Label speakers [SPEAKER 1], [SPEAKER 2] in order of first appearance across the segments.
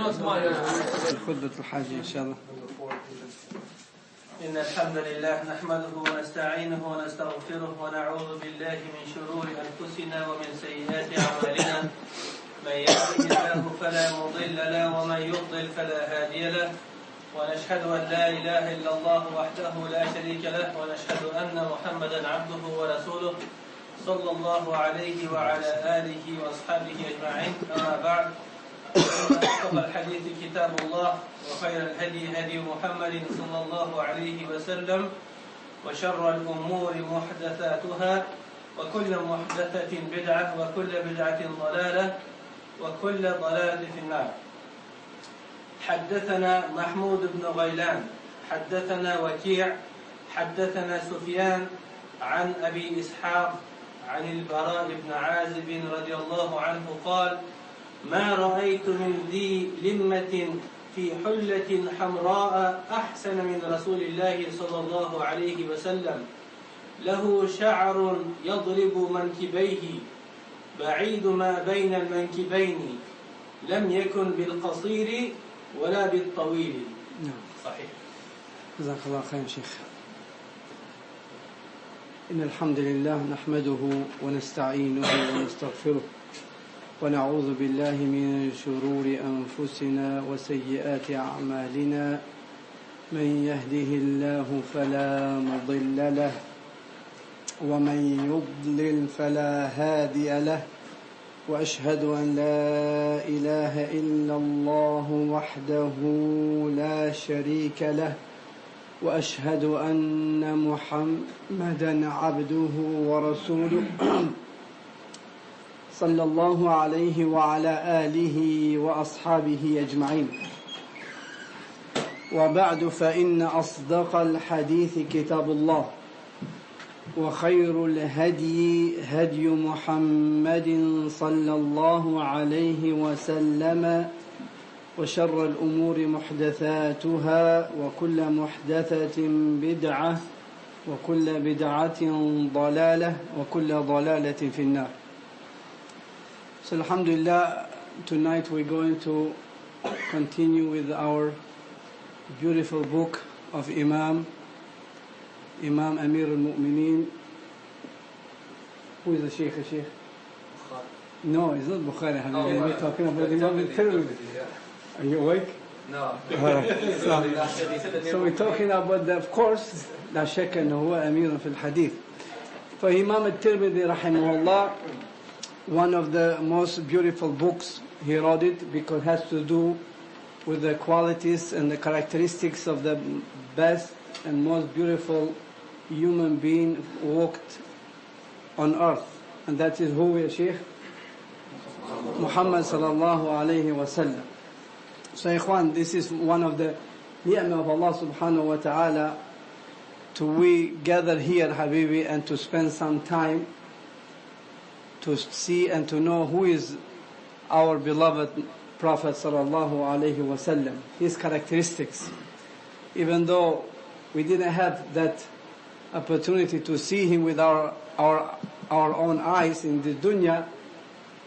[SPEAKER 1] الخطبة الحاجة إن شاء الله.
[SPEAKER 2] إن الحمد لله نحمده ونستعينه ونستغفره ونعوذ بالله من شرور أنفسنا ومن سيئات أعمالنا. من يهده الله فلا مضل له ومن يضلل فلا هادي له. ونشهد أن لا إله إلا الله وحده لا شريك له ونشهد أن محمدا عبده ورسوله صلى الله عليه وعلى آله وأصحابه أجمعين. أما بعد، أصدق الحديث كتاب الله وخير الهدي هدي محمد صلى الله عليه وسلم وشر الأمور محدثاتها وكل محدثة بدعة وكل بدعة ضلالة وكل ضلالة في النار. حدثنا محمود بن غيلان حدثنا وكيع حدثنا سفيان عن أبي إسحاق عن البراء بن عازب رضي الله عنه قال: ما رأيت من ذي لمة في حلة حمراء أحسن من رسول الله صلى الله عليه وسلم، له شعر يضرب منكبيه بعيد ما بين المنكبين، لم يكن بالقصير ولا بالطويل. صحيح.
[SPEAKER 1] جزاك الله خير شيخ. إن الحمد لله نحمده ونستعينه ونستغفره ونعوذ بالله من شرور أنفسنا وسيئات أعمالنا. من يهده الله فلا مضل له ومن يضلل فلا هادي له. وأشهد أن لا إله إلا الله وحده لا شريك له وأشهد أن محمدا عبده ورسوله صلى الله عليه وعلى آله وأصحابه أجمعين. وبعد، فإن أصدق الحديث كتاب الله وخير الهدي هدي محمد صلى الله عليه وسلم وشر الأمور محدثاتها وكل محدثة بدعة وكل بدعة ضلالة وكل ضلالة في النار. So alhamdulillah, tonight we're going to continue with our beautiful book of Imam Amir al-Mu'mineen. Who is the Sheikh? Sheikh? No, it's not Bukhari. We're talking about Imam al-Termizi. Are you awake?
[SPEAKER 2] No.
[SPEAKER 1] So we're talking about, of course, لا شك أنه هو أمير في الحديث. فإمام الترمذي رحمه الله, one of the most beautiful books he wrote it because it has to do with the qualities and the characteristics of the best and most beautiful human being walked on earth, and that is who we are, Sheikh Muhammad sallallahu alayhi wa sallam. So ikhwan, this is one of the ni'mah of Allah subhanahu wa ta'ala to we gather here, Habibi, and to spend some time to see and to know who is our beloved Prophet sallallahu alaihi wasallam, his characteristics. Even though we didn't have that opportunity to see him with our own eyes in the dunya,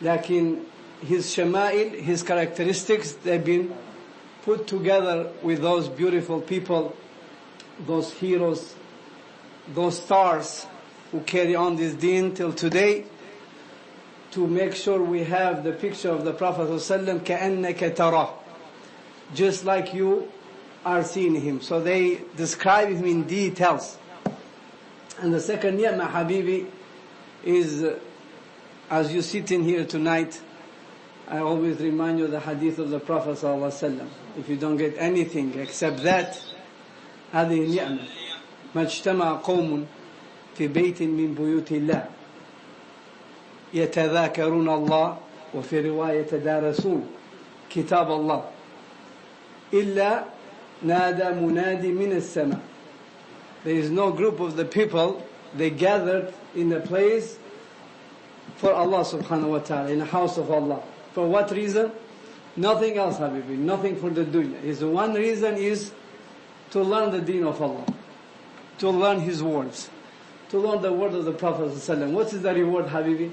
[SPEAKER 1] lakin his Shamail, his characteristics, they've been put together with those beautiful people, those heroes, those stars who carry on this deen till today, to make sure we have the picture of the Prophet ﷺ كَأَنَّكَ تَرَى, just like you are seeing him. So they describe him in details. And the second ni'mah, Habibi, is as you sit in here tonight, I always remind you the hadith of the Prophet ﷺ. If you don't get anything except that, هذه نعمة ما اجتمع قوم في بيت من بيوت الله يتذاكرون الله وفي رواية يتدارسون كتاب الله إلا نادى منادي من السماء. There is no group of the people, they gathered in a place for Allah subhanahu wa ta'ala, in the house of Allah. For what reason? Nothing else, Habibi, nothing for the dunya. His one reason is to learn the deen of Allah, to learn His words, to learn the word of the Prophet ﷺ. What is the reward, Habibi?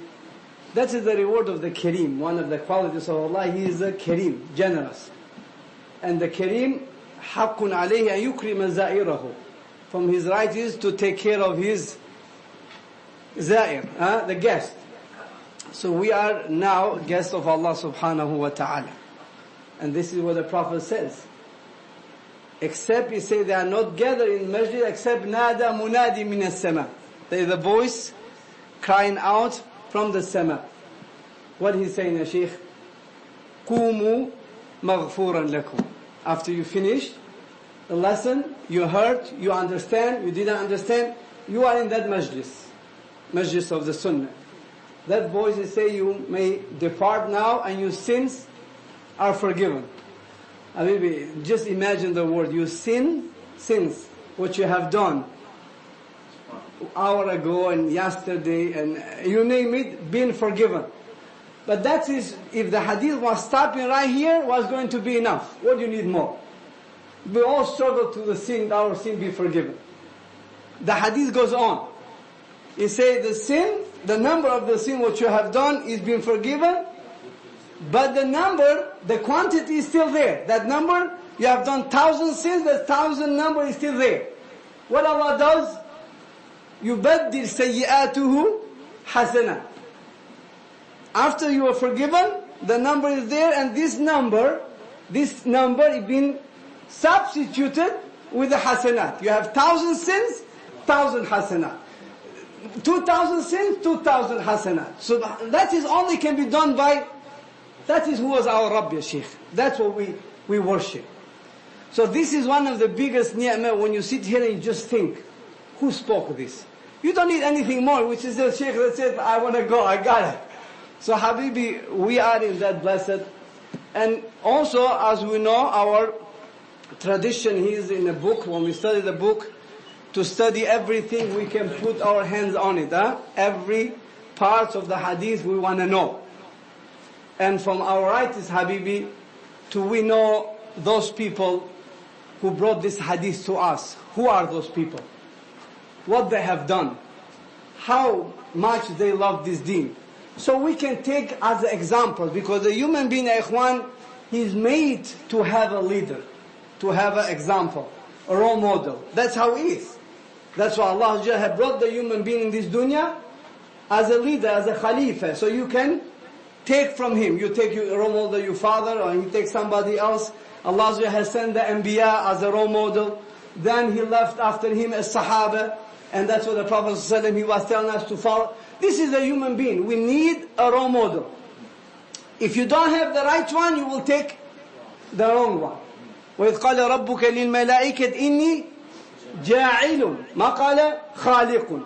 [SPEAKER 1] That is the reward of the Kareem. One of the qualities of Allah, He is a Kareem, generous. And the Kareem, حَقٌّ عَلَيْهِ أَن يُكْرِمَ زَائِرَهُ. From his right is to take care of his Zair, the guest. So we are now guests of Allah subhanahu wa ta'ala. And this is what the Prophet says. Except, he said, they are not gathered in masjid except nada munadi min as-sama. There is a voice crying out from the sama. What he's saying, ya Shaykh? Qumu maghfuran lakum. After you finish the lesson, you heard, you understand, you didn't understand, you are in that majlis of the sunnah. That voice is saying you may depart now and your sins are forgiven. Habibi, just imagine the word, your sins, what you have done hour ago and yesterday and you name it, been forgiven. But that is, if the hadith was stopping right here, was going to be enough. What do you need more? We all struggle to the sin, our sin be forgiven. The hadith goes on. It says the number of the sin what you have done is being forgiven, but the quantity is still there. That number, you have done 1,000 sins, the 1,000 number is still there. What Allah does? يُبَدِّلْ سَيِّئَاتُهُ حَسَنًا. After you are forgiven, the number is there, and this number is being substituted with the hasanat. You have 1,000 sins, 1,000 hasanat. 2,000 sins, 2,000 hasanat. So that is only can be done by, that is who was our Rabb, ya Shaykh. That's what we worship. So this is one of the biggest ni'mah when you sit here and you just think, who spoke this? You don't need anything more, which is the Shaykh that said, I want to go, I got it. So Habibi, we are in that blessed. And also, as we know, our tradition is in a book, when we study the book, to study everything we can put our hands on it. Every part of the hadith we want to know. And from our right is Habibi, we know those people who brought this hadith to us. Who are those people? What they have done. How much they love this deen. So we can take as an example, because a human being, ikhwan, he's made to have a leader, to have an example, a role model. That's how he is. That's why Allah has brought the human being in this dunya as a leader, as a khalifa. So you can take from him. You take your role model, your father, or you take somebody else. Allah has sent the Anbiya as a role model. Then He left after him a Sahaba. And that's what the Prophet ﷺ, he was telling us to follow. This is a human being. We need a role model. If you don't have the right one, you will take the wrong one. وَإِذْ قَالَ رَبُّكَ لِلْمَلَائِكَةِ إِنِّي جَاعِلٌ مَا قَالَ خَالِقٌ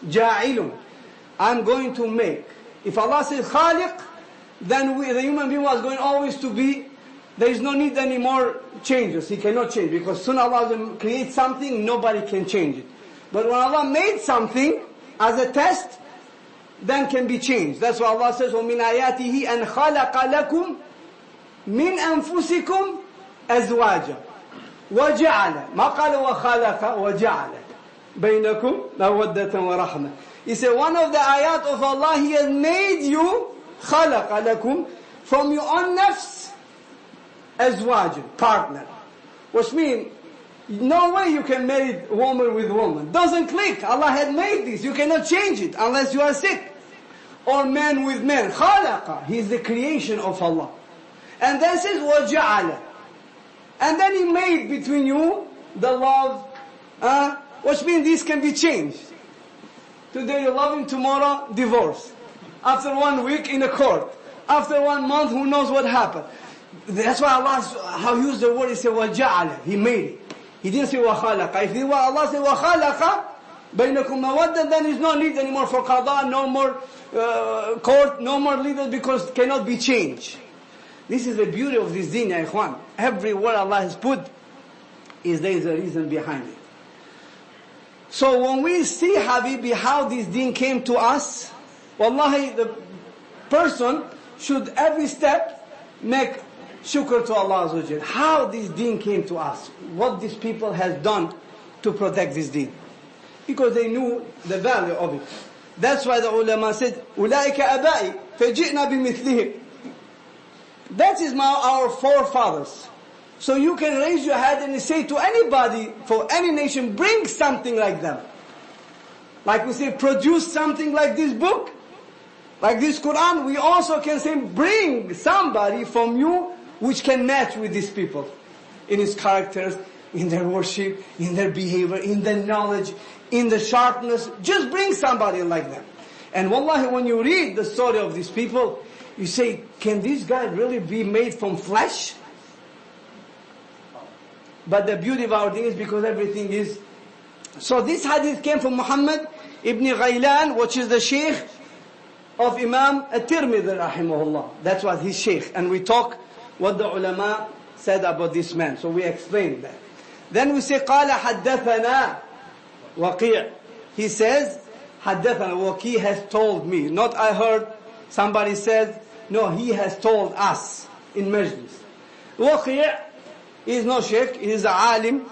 [SPEAKER 1] جَاعِلٌ. I'm going to make. If Allah says khaliq, then the human being was going always to be, there is no need any more changes. He cannot change. Because soon Allah creates something, nobody can change it. But when Allah made something as a test, then can be changed. That's why Allah says, وَمِنْ آيَاتِهِ أَنْ خَلَقَ لَكُمْ مِنْ أَنفُسِكُمْ أَزْوَاجًا وَجَعَلَ مَا قَالَ وَخَلَقَ وَجَعَلَ بَيْنَكُمْ مَوَدَّةً وَرَحْمَةً. He said, one of the ayat of Allah, He has made you خَلَقَ لَكُمْ from your own nafs أزواج, partner. Which means, no way you can marry woman with woman. Doesn't click. Allah had made this. You cannot change it unless you are sick. Or man with man. خَلَقَ. He is the creation of Allah. And then says, وَجَعَلَ. And then He made between you the love. Which means this can be changed. Today you love him, tomorrow divorce. After 1 week in a court. After 1 month, who knows what happened. That's why Allah, how He used the word, He said, وَجَعَلَ. He made it. He didn't say وَخَلَقَ. If Allah said وَخَلَقَ بَيْنَكُمْ مَوَدَّةً, then there's no need anymore for qada, no more court, no more leaders, because it cannot be changed. This is the beauty of this deen, ya ikhwan. Every word Allah has put, there is a reason behind it. So when we see, Habibi, how this deen came to us, wallahi, the person should every step make shukr to Allah Azza wa Jal. How this deen came to us. What these people has done to protect this deen. Because they knew the value of it. That's why the ulama said, أُولَٰئِكَ أَبَائِ فَجِئْنَا بِمِثْلِهِمْ. That is our forefathers. So you can raise your head and say to anybody, for any nation, bring something like them. Like we say, produce something like this book, like this Quran. We also can say, bring somebody from you which can match with these people. In his characters, in their worship, in their behavior, in their knowledge, in the sharpness. Just bring somebody like them. And wallahi, when you read the story of these people, you say, can this guy really be made from flesh? But the beauty of our thing is because everything is... So this hadith came from Muhammad ibn Ghaylan, which is the sheikh of Imam At-Termizi rahimahullah. That's what his sheikh. And we talk what the ulama said about this man. So we explain that. Then we say, قال حدثنا وقيع. He says, حدثنا, Waqi has told me. Not I heard, somebody said, no, he has told us in majlis. Waqi' is no sheikh, he is a alim,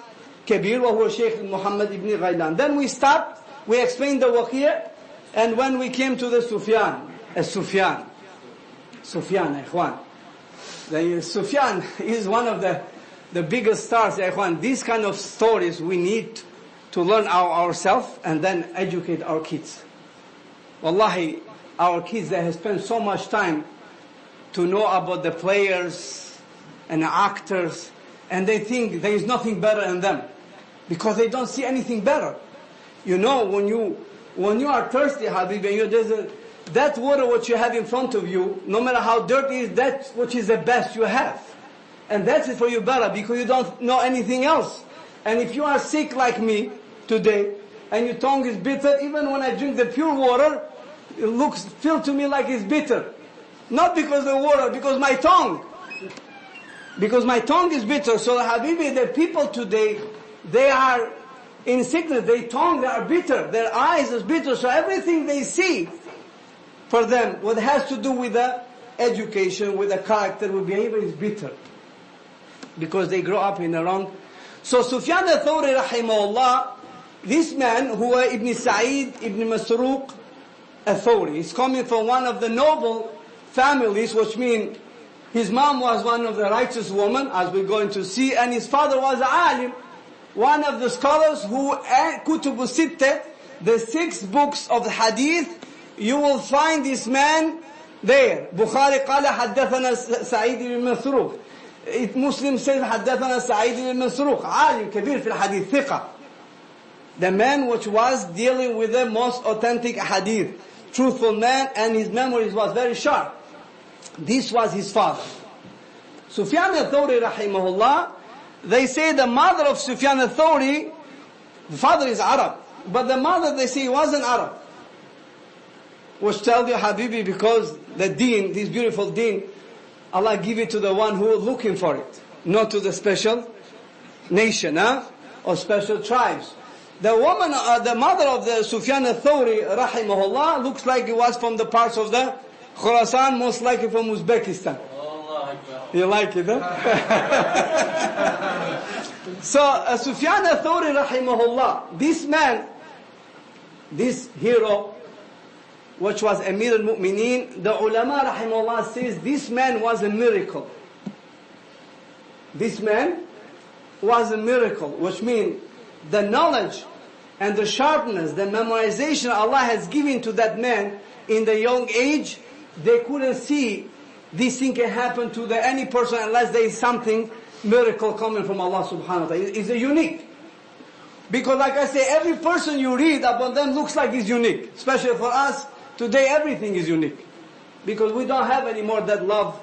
[SPEAKER 1] kabir, وهو Sheikh Muhammad ibn Ghaylan. Then we stopped, we explained the Waqi', and when we came to the Sufyan, Sufyan, ikhwan. The Sufyan is one of the biggest stars, ikhwan. These kind of stories we need to learn ourselves and then educate our kids. Wallahi, our kids, they have spent so much time to know about the players and the actors, and they think there is nothing better in them because they don't see anything better. You know, when you are thirsty, Habibi, that water what you have in front of you, no matter how dirty it is, that's what is the best you have. And that's it for you better because you don't know anything else. And if you are sick like me today, and your tongue is bitter, even when I drink the pure water, it feels to me like it's bitter. Not because of the water, because my tongue. Because my tongue is bitter. So Habibi, the people today, they are in sickness. Their tongue, they are bitter. Their eyes is bitter. So everything they see for them, what has to do with the education, with the character, with behavior is bitter. Because they grow up in the wrong. So Sufyan al-Thawri rahimahullah, this man, who was Ibn Sa'id ibn Masruq al-Thawri, he's coming from one of the noble families, which means his mom was one of the righteous women, as we're going to see, and his father was an alim, one of the scholars who, Kutub al-Sittah, the 6 books of the hadith, you will find this man there. Bukhari قال حدثنا سعيد بن مسروق. Muslim says حدثنا سعيد بن مسروق. عالم كبير في الحديث, ثقة. The man which was dealing with the most authentic hadith, truthful man, and his memory was very sharp. This was his father. Sufyan al-Thawri rahimahullah, they say the mother of Sufyan al-Thawri, the father is Arab, but the mother, they say, wasn't Arab. Which tells you, Habibi, because the deen, this beautiful deen, Allah give it to the one who is looking for it, not to the special nation, or special tribes. The woman, the mother of the Sufyan al-Thawri rahimahullah, looks like it was from the parts of the Khurasan, most likely from Uzbekistan. You like it, huh? So, Sufyan al-Thawri rahimahullah, this man, this hero, which was Amir al-Mu'mineen, the ulama rahimahullah says this man was a miracle. This man was a miracle, which means the knowledge and the sharpness, the memorization Allah has given to that man in the young age, they couldn't see this thing can happen to any person unless there is something miracle coming from Allah subhanahu wa ta'ala. It's a unique. Because like I say, every person you read about them looks like he's unique. Especially for us, today everything is unique. Because we don't have anymore that love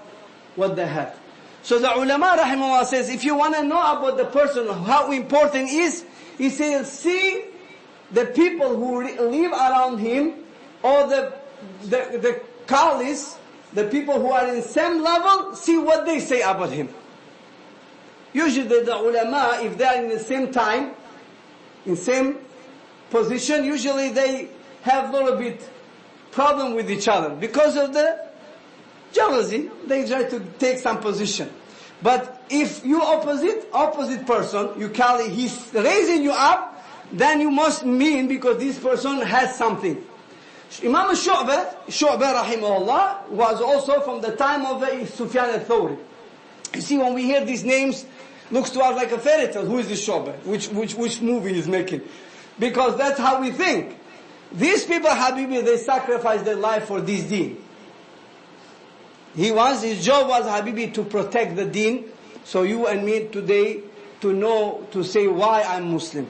[SPEAKER 1] what they have. So the ulama rahimahullah says, if you want to know about the person, how important is, he says, see the people who live around him, or the colleagues, the people who are in same level, see what they say about him. Usually the ulama, if they are in the same time, in same position, usually they have a little bit problem with each other. Because of the jealousy, they try to take some position. But if you opposite person, you call it, he's raising you up, then you must mean because this person has something. Imam Shu'bah rahimahullah, was also from the time of Sufyan al-Thawri. You see, when we hear these names, Looks to us like a fairy tale. Who is this Shoba? Which movie he's making? Because that's how we think. These people, Habibi, they sacrificed their life for this deen. His job was, Habibi, to protect the deen. So you and me today, to say why I'm Muslim.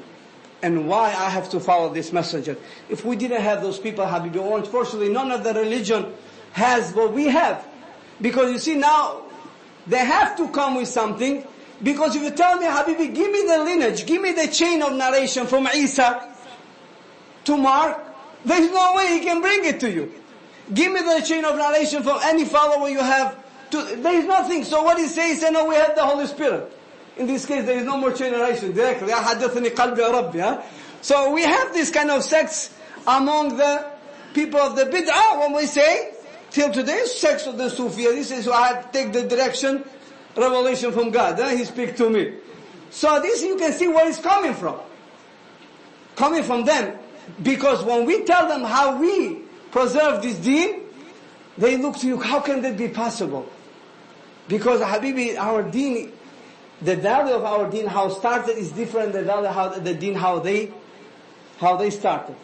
[SPEAKER 1] And why I have to follow this messenger. If we didn't have those people, Habibi, unfortunately none of the religion has what we have. Because you see now, they have to come with something. Because if you tell me, Habibi, give me the lineage, give me the chain of narration from Isa to Mark, there's no way he can bring it to you. Give me the chain of narration from any follower you have. There is nothing. So what he says, no, we have the Holy Spirit. In this case, there is no more chain of narration directly. So we have this kind of sects among the people of the bid'ah. When we say, till today, sects of the Sufi. This is why I take the direction, revelation from God. He speaks to me. So this you can see where it's coming from. Coming from them. Because when we tell them how we preserve this deen, they look to you, how can that be possible? Because Habibi, our deen, the value of our deen, how it started is different than the value of the deen, how they started.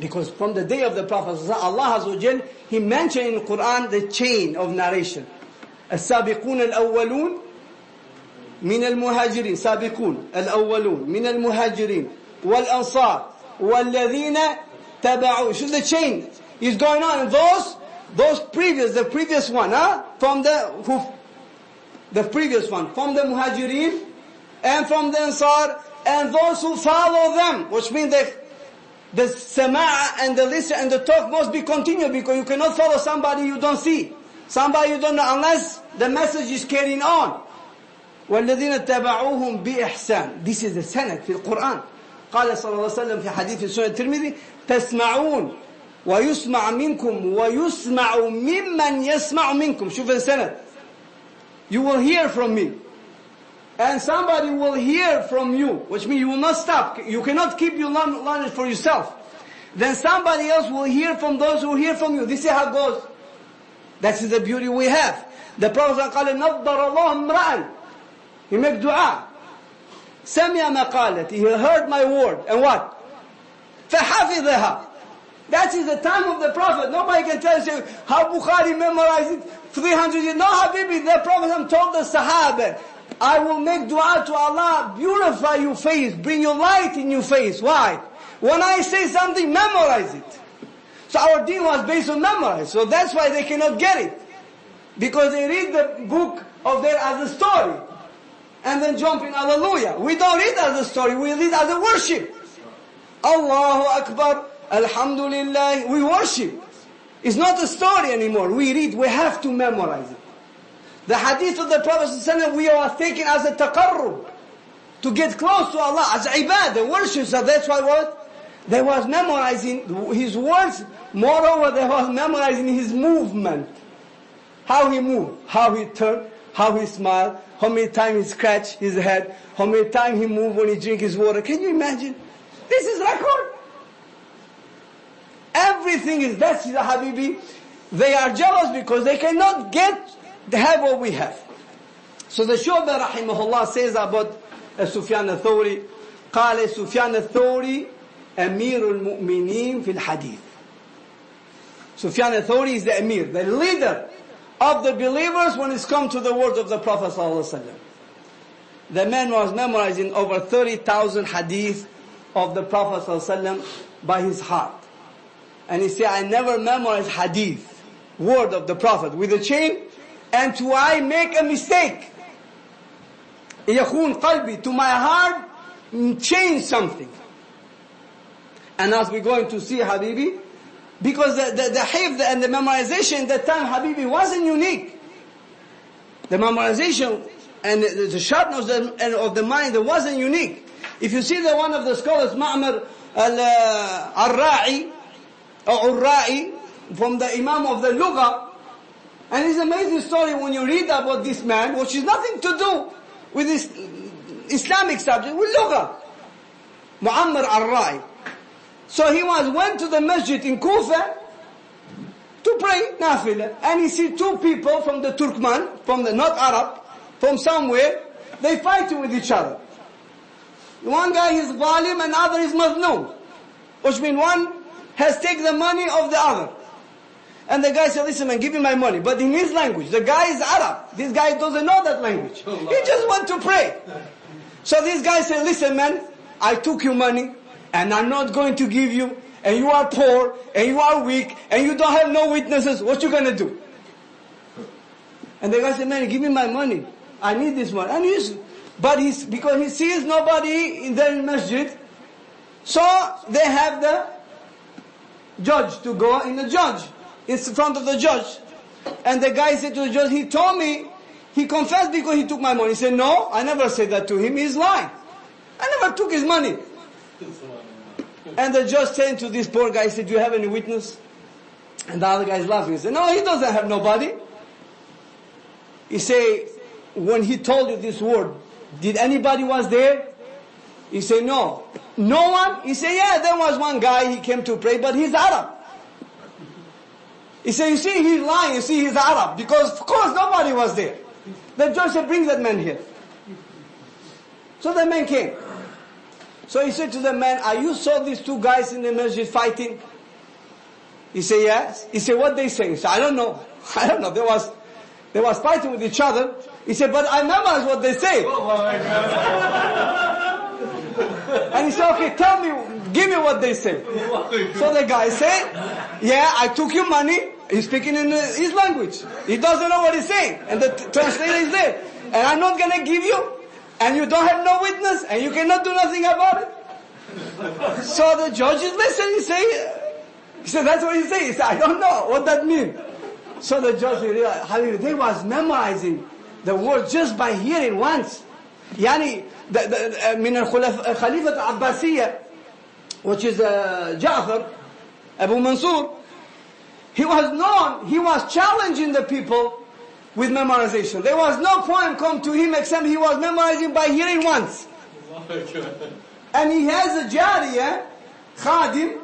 [SPEAKER 1] Because from the day of the Prophet, Allah Azza wa Jal, He mentioned in the Quran the chain of narration. السابقون الأولون من المهاجرين سابقون الأولون من المهاجرين والأنصار وَالَّذِينَ تَبَعُوا. So the chain is going on. And those previous, the previous one, from the previous one, from the Muhajirin and from the Ansar, and those who follow them, which means the sama'a and the listen and the talk must be continued, because you cannot follow somebody you don't see, somebody you don't know, unless the message is carrying on. وَالَّذِينَ تَبَعُوهُمْ بِإِحْسَانٍ. This is the sanad في القرآن. قال صلى الله عليه وسلم في حديث سنن الترمذي تسمعون ويسمع منكم ويسمع ممن يسمع منكم. شوف السند. You will hear from me, and somebody will hear from you, which means you will not stop. You cannot keep your knowledge for yourself. Then somebody else will hear from those who hear from you. This is how it goes. That is the beauty we have. The Prophet قال نظر الله امرأ. He make dua. سمع مقالتي. He heard my word. And what? فحفظها. That is the time of the Prophet. Nobody can tell you how Bukhari memorized it 300 years. No, Habibi, the Prophet told the Sahaba, I will make dua to Allah, beautify your face, bring your light in your face. Why? When I say something, memorize it. So our deen was based on memorize. So that's why they cannot get it. Because they read the book of theirs as a story. And then jump in hallelujah. We don't read as a story, we read as a worship. Allahu Akbar, Alhamdulillah, we worship. It's not a story anymore. We read, we have to memorize it. The hadith of the Prophet ﷺ, we are taking as a taqarrub, to get close to Allah, as ibadah, worship. So that's why what? They was memorizing his words. Moreover, they was memorizing his movement. How he moved, how he turned, how he smiled, how many times he scratched his head, how many times he moved when he drink his water. Can you imagine? This is record. Everything is, that's the Habibi. They are jealous because they cannot have what we have. So the Shu'ba rahimahullah says about Sufyan al-Thawri, قال سفيان الثوري أمير المؤمنين في الحديث. Sufyan al-Thawri is the Amir, the leader of the believers when it's come to the words of the Prophet ﷺ. The man was memorizing over 30,000 hadith of the Prophet ﷺ by his heart. And he said, I never memorized hadith, word of the Prophet, with a chain, and to I make a mistake. يَخُونْ قَلْبِي, to my heart, change something. And as we're going to see, Habibi, because the hifd and the memorization at that time, Habibi, wasn't unique. The memorization and the sharpness of the mind, it wasn't unique. If you see one of the scholars, Ma'mar Al-Ra'i, from the Imam of the Lugha, and it's an amazing story when you read about this man, which is nothing to do with this Islamic subject, with Lugha. Mu'ammar Al-Ra'i. So he went to the masjid in Kufa to pray nafila, and he see two people from the Turkmen, from the not Arab, from somewhere, They fighting with each other. One guy is zalim and the other is maznoom. Which means one has taken the money of the other. And the guy said, listen man, give me my money. But in his language, the guy is Arab. This guy doesn't know that language. He just wants to pray. So this guy said, listen man, I took your money and I'm not going to give you. And you are poor and you are weak and you don't have no witnesses. What you gonna do? And the guy said, man, give me my money. I need this money. And because he sees nobody in the masjid, so they have the judge to go in the judge. It's in front of the judge. And the guy said to the judge, he told me, he confessed because he took my money. He said, no, I never said that to him. He's lying. I never took his money. And the judge said to this poor guy, he said, do you have any witness? And the other guy is laughing. He said, no, he doesn't have nobody. He said, when he told you this word, did anybody was there? He said, no. No one? He said, yeah, there was one guy, he came to pray, but he's Arab. He said, you see, he's lying, you see, he's Arab. Because, of course, nobody was there. The judge said, bring that man here. So the man came. So he said to the man, are you saw these two guys in the masjid fighting? He said, yes. He said, what they saying? He said, I don't know. I don't know. They was fighting with each other. He said, but I memorize what they say. And he said, okay, tell me, give me what they say. So the guy said, yeah, I took your money. He's speaking in his language. He doesn't know what he's saying. And the translator is there. And I'm not going to give you. And you don't have no witness. And you cannot do nothing about it. So the judge is listening. He said, that's what he said. He said, I don't know what that means. So the judge realized, they was memorizing the word just by hearing once. يعني من الخليفة العباسية, which is Ja'far, Abu Mansur, he was challenging the people with memorization. There was no poem come to him except he was memorizing by hearing once. And he has a jariyah, khadim,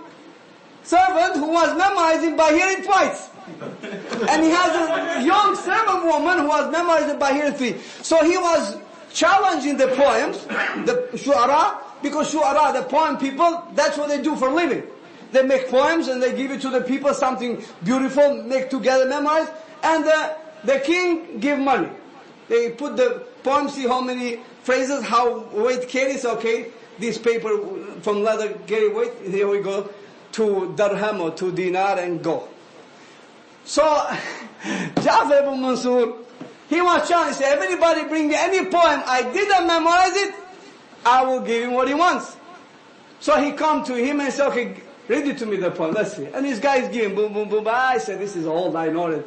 [SPEAKER 1] servant who was memorizing by hearing twice. And he has a young servant woman who was memorizing by hearing three. So he was challenging the poems, the shu'ara, because shu'ara, the poem people, that's what they do for living. They make poems and they give it to the people, something beautiful, make together, memorize, and the king give money. They put the poem, see how many phrases, how weight carries, okay, this paper from leather carry weight, here we go, to dirham or to dinar and go. So, Ja'far ibn Mansur, he was challenged. He said, if anybody bring me any poem, I didn't memorize it, I will give him what he wants. So he come to him and said, okay, read it to me the poem, let's see. And this guy is giving, boom, boom, boom. I said, this is old, I know it.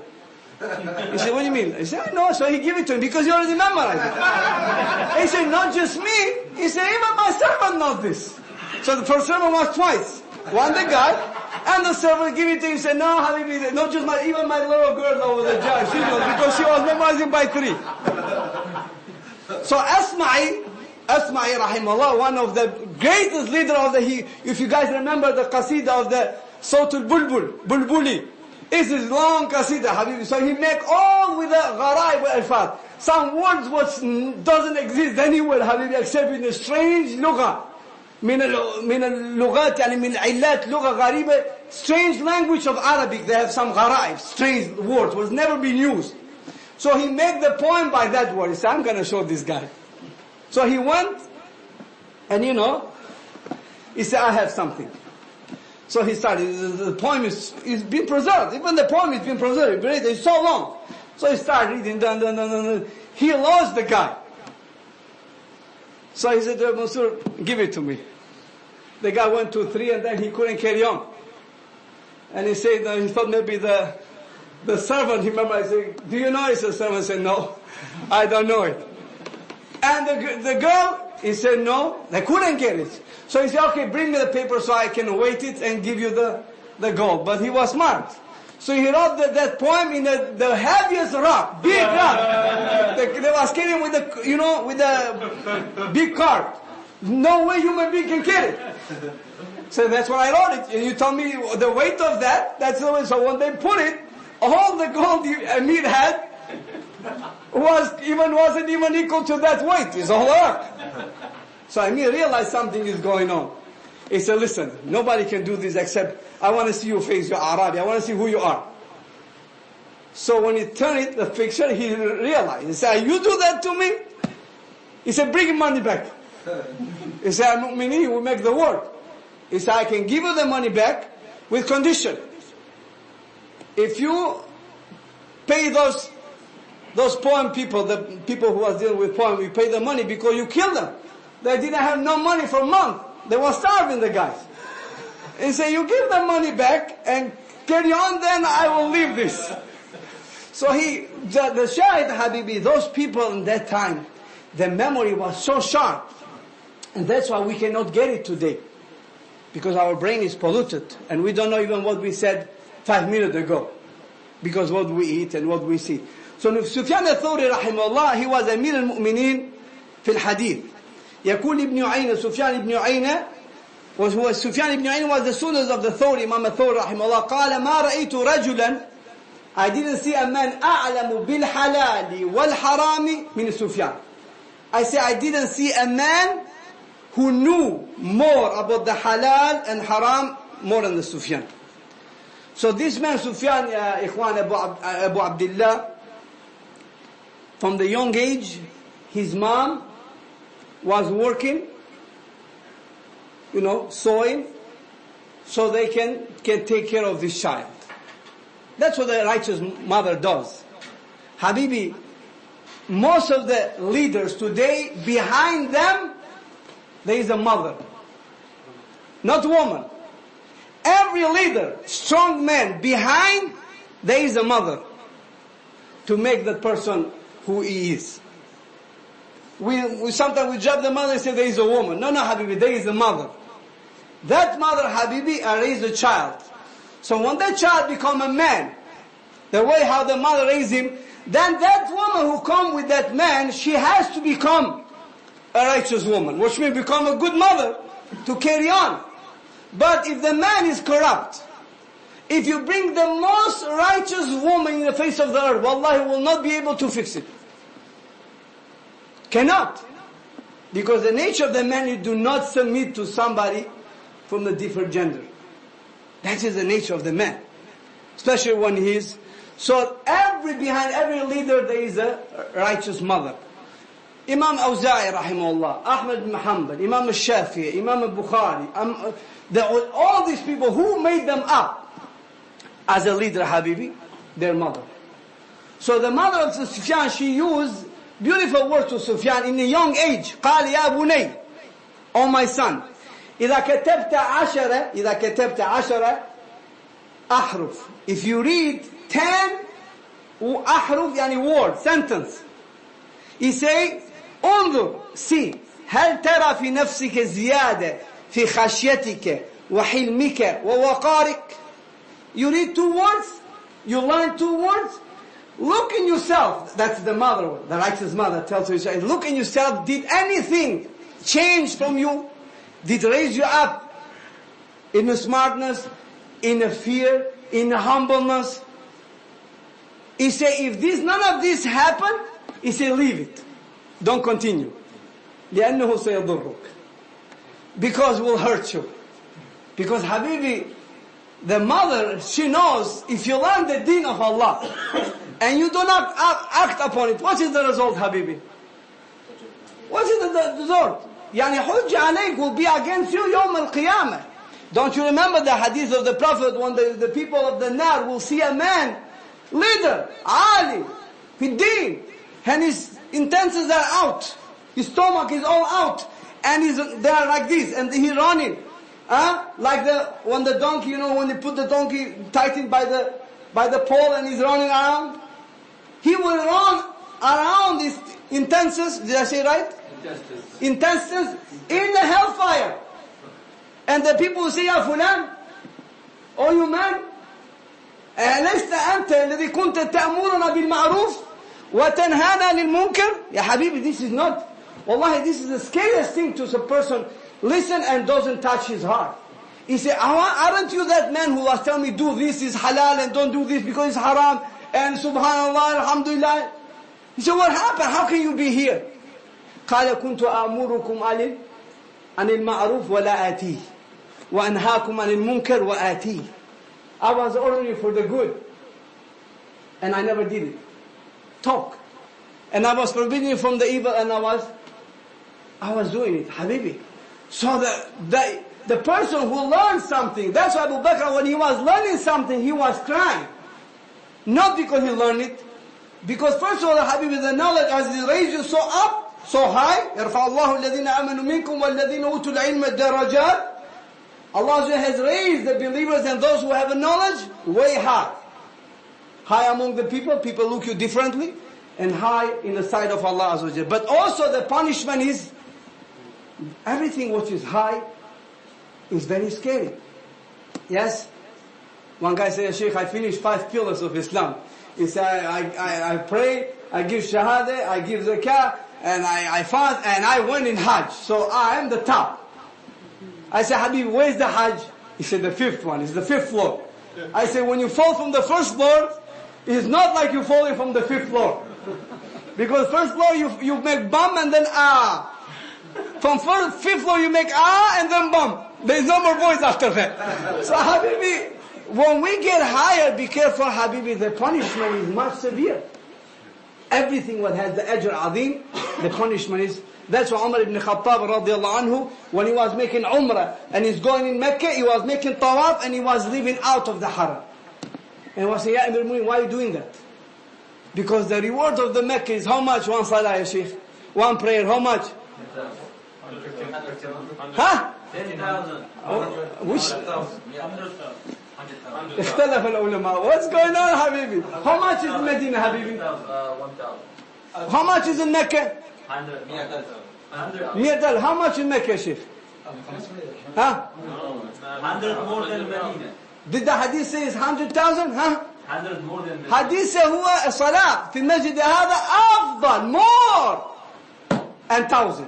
[SPEAKER 1] He said, what do you mean? He said, I know. So he gave it to him because he already memorized it. He said, not just me. He said, even my servant knows this. So the first servant was twice. One the guy, and the servant gave it to him. He said, no, Habibi, not just even my little girl over the judge. She knows because she was memorizing by three. So Asma'i rahimahullah, one of the greatest leader of if you guys remember the qasida of the Sawtul Bulbuli, it's his long qasida, Habibi. So he make all with the gharaib al-alfaz. Some words which doesn't exist anywhere, Habibi, except in a strange lugha. من اللغات يعني من العلات لغة غريبة, strange language of Arabic. They have some غرائب, strange words, was never been used. So he made the poem by that word. He said, I'm going to show this guy. So he went, and he said, I have something. So he started, the poem is been preserved. Even the poem is been preserved. It's so long. So he started reading, he lost the guy. So he said to Mansur, give it to me. The guy went 2, 3, and then he couldn't carry on. And he said, he thought maybe the servant, he remembered, I said, do you know? He said, the servant said, no, I don't know it. And the girl, he said, no, they couldn't get it. So he said, okay, bring me the paper so I can weight it and give you the gold. But he was smart. So he wrote that poem in the heaviest rock, big rock. They was carrying with the big cart. No way human being can carry it. So that's why I wrote it. And you tell me the weight of that's the way. So when they put it, all the gold Amir had, wasn't even equal to that weight. It's a whole ark. So Amir realized something is going on. He said, listen, nobody can do this except I want to see your face, you're Arabi. I want to see who you are. So when he turned the picture, he realized. He said, you do that to me? He said, bring him money back. He said, Al-Mu'mineen will make the word. He said, I can give you the money back with condition. If you pay those poem people, the people who was dealing with poem, you pay the money because you killed them. They didn't have no money for a month. They were starving, the guys. He said, you give them money back and carry on, then I will leave this. So the Shahid Habibi, those people in that time, their memory was so sharp. And that's why we cannot get it today. Because our brain is polluted. And we don't know even what we said 5 minutes ago. Because what we eat and what we see. So Sufyan al-Thawri rahimahullah, he was Amir al-Mu'mineen في الحديث. يقول ابن عيينة, Sufyan ibn Uyayna, Sufyan ibn Uyayna was the student of the Thawri, Imam al-Thawri rahimahullah, قال ما رأيت رجلا, I didn't see a man أعلم بالحلال والحرام من Sufyan. I say I didn't see a man who knew more about the halal and haram more than the Sufyan. So this man Sufyan, Ikhwan Abu Abdullah, from the young age, his mom was working, sewing, so they can take care of this child. That's what a righteous mother does. Habibi, most of the leaders today, behind them, there is a mother. Not woman. Every leader, strong man, behind, there is a mother. To make that person who he is. We sometimes judge the mother and say there is a woman. No, Habibi, there is a mother. That mother, Habibi, raised a child. So when that child become a man, the way how the mother raised him, then that woman who come with that man, she has to become a righteous woman, which means become a good mother to carry on. But if the man is corrupt, if you bring the most righteous woman in the face of the earth, wallahi will not be able to fix it. Cannot. Because the nature of the man, you do not submit to somebody from the different gender. That is the nature of the man. Especially when he is. So behind every leader there is a righteous mother. Imam Awza'i rahimahullah, Ahmad bin Hanbal, Imam al-Shafi'i, Imam al-Bukhari, all these people, who made them up as a leader, Habibi? Their mother. So the mother of Sufyan, she used beautiful words to Sufyan in a young age. قال يا بني, oh my son, إذا كتبت عشرة أحرف. If you read 10 أحرف, يعني word, sentence. He say, انظر, see, هل ترى في نفسك زيادة في خشيتك وحلمك ووقارك. You read 2 words, you learn 2 words, look in yourself. That's the mother, the righteous mother tells her child, look in yourself, did anything change from you? Did raise you up in a smartness, in a fear, in a humbleness? He say, if none of this happen, he say, leave it. Don't continue. لأنه سيضرك. Because it will hurt you. Because Habibi, the mother, she knows if you learn the deen of Allah and you do not act upon it, what is the result, Habibi? What is the result? Yani hujja alayk will be against you yawm al-qiyamah. Don't you remember the hadith of the Prophet when the people of the Nar will see a man, leader, Ali, fi deen, and his intestines are out, his stomach is all out, and they are like this, and he's running. Like when the donkey, when they put the donkey tightened by the pole and he's running around. He will run around his intestines, did I say right? Intestines in the hellfire. And the people will say, Ya Fulan, oh you man, ألست أنت الذي كنت تأمرنا بالمعروف وتنهانا للمنكر? Ya Habibi, this is not, wallahi, this is the scariest thing to a person listen and doesn't touch his heart. He said, aren't you that man who was telling me do this is halal and don't do this because it's haram and subhanallah, alhamdulillah? He said, what happened? How can you be here? قال كنت آمركم عن المعروف ولا آتيه وأنهاكم عن المنكر وآتيه. I was ordering you for the good and I never did it. Talk. And I was forbidding you from the evil and I was doing it. Habibi. So the person who learned something, that's why Abu Bakr, when he was learning something, he was crying. Not because he learned it. Because first of all, Habibi, the knowledge as he raised you so up, so high. يَرْفَعَ اللَّهُ الَّذِينَ آمَنُوا مِنْكُمْ وَالَّذِينَ أُوتُوا الْعِلْمَ الدَّرَجَاتِ. Allah has raised the believers and those who have a knowledge way high. High among the people look you differently, and high in the sight of Allah Azza wa Jalla. But also the punishment is, everything which is high is very scary. Yes? One guy said, Sheikh, I finished 5 pillars of Islam. He said, I pray, I give shahada, I give zakah, and I fast, and I went in Hajj. So I am the top. I said, Habib, where's the Hajj? He said, the 5th one. It's the 5th floor. I said, when you fall from the 1st floor, it's not like you're falling from the 5th floor. Because 1st floor, you make bum and then ah. From 5th floor, you make ah and then bum. There's no more voice after that. So Habibi, when we get higher, be careful, Habibi, the punishment is much severe. Everything what has the ajr azim, the punishment is. That's why Umar ibn Khattab radiallahu anhu, when he was making umrah and he's going in Mecca, he was making tawaf and he was leaving out of the haram. And he was saying, Ya Amir al-Mu'minin, why are you doing that? Because the reward of the Mecca is how much? One salah, ya Sheikh? One prayer, how much? Huh?
[SPEAKER 2] 10,000.
[SPEAKER 1] Which? اختلف العلماء. What's going on, Habibi? How much is in Medina, Habibi?
[SPEAKER 2] 1,000.
[SPEAKER 1] How much is in Mecca?
[SPEAKER 2] 100.
[SPEAKER 1] How much in Mecca, Sheikh? Huh?
[SPEAKER 2] 100 more than Medina.
[SPEAKER 1] Did the hadith say it's 100,000? Huh?
[SPEAKER 2] 100 more than Medina.
[SPEAKER 1] حديث هو الصلاة في المسجد هذا أفضل more and 1,000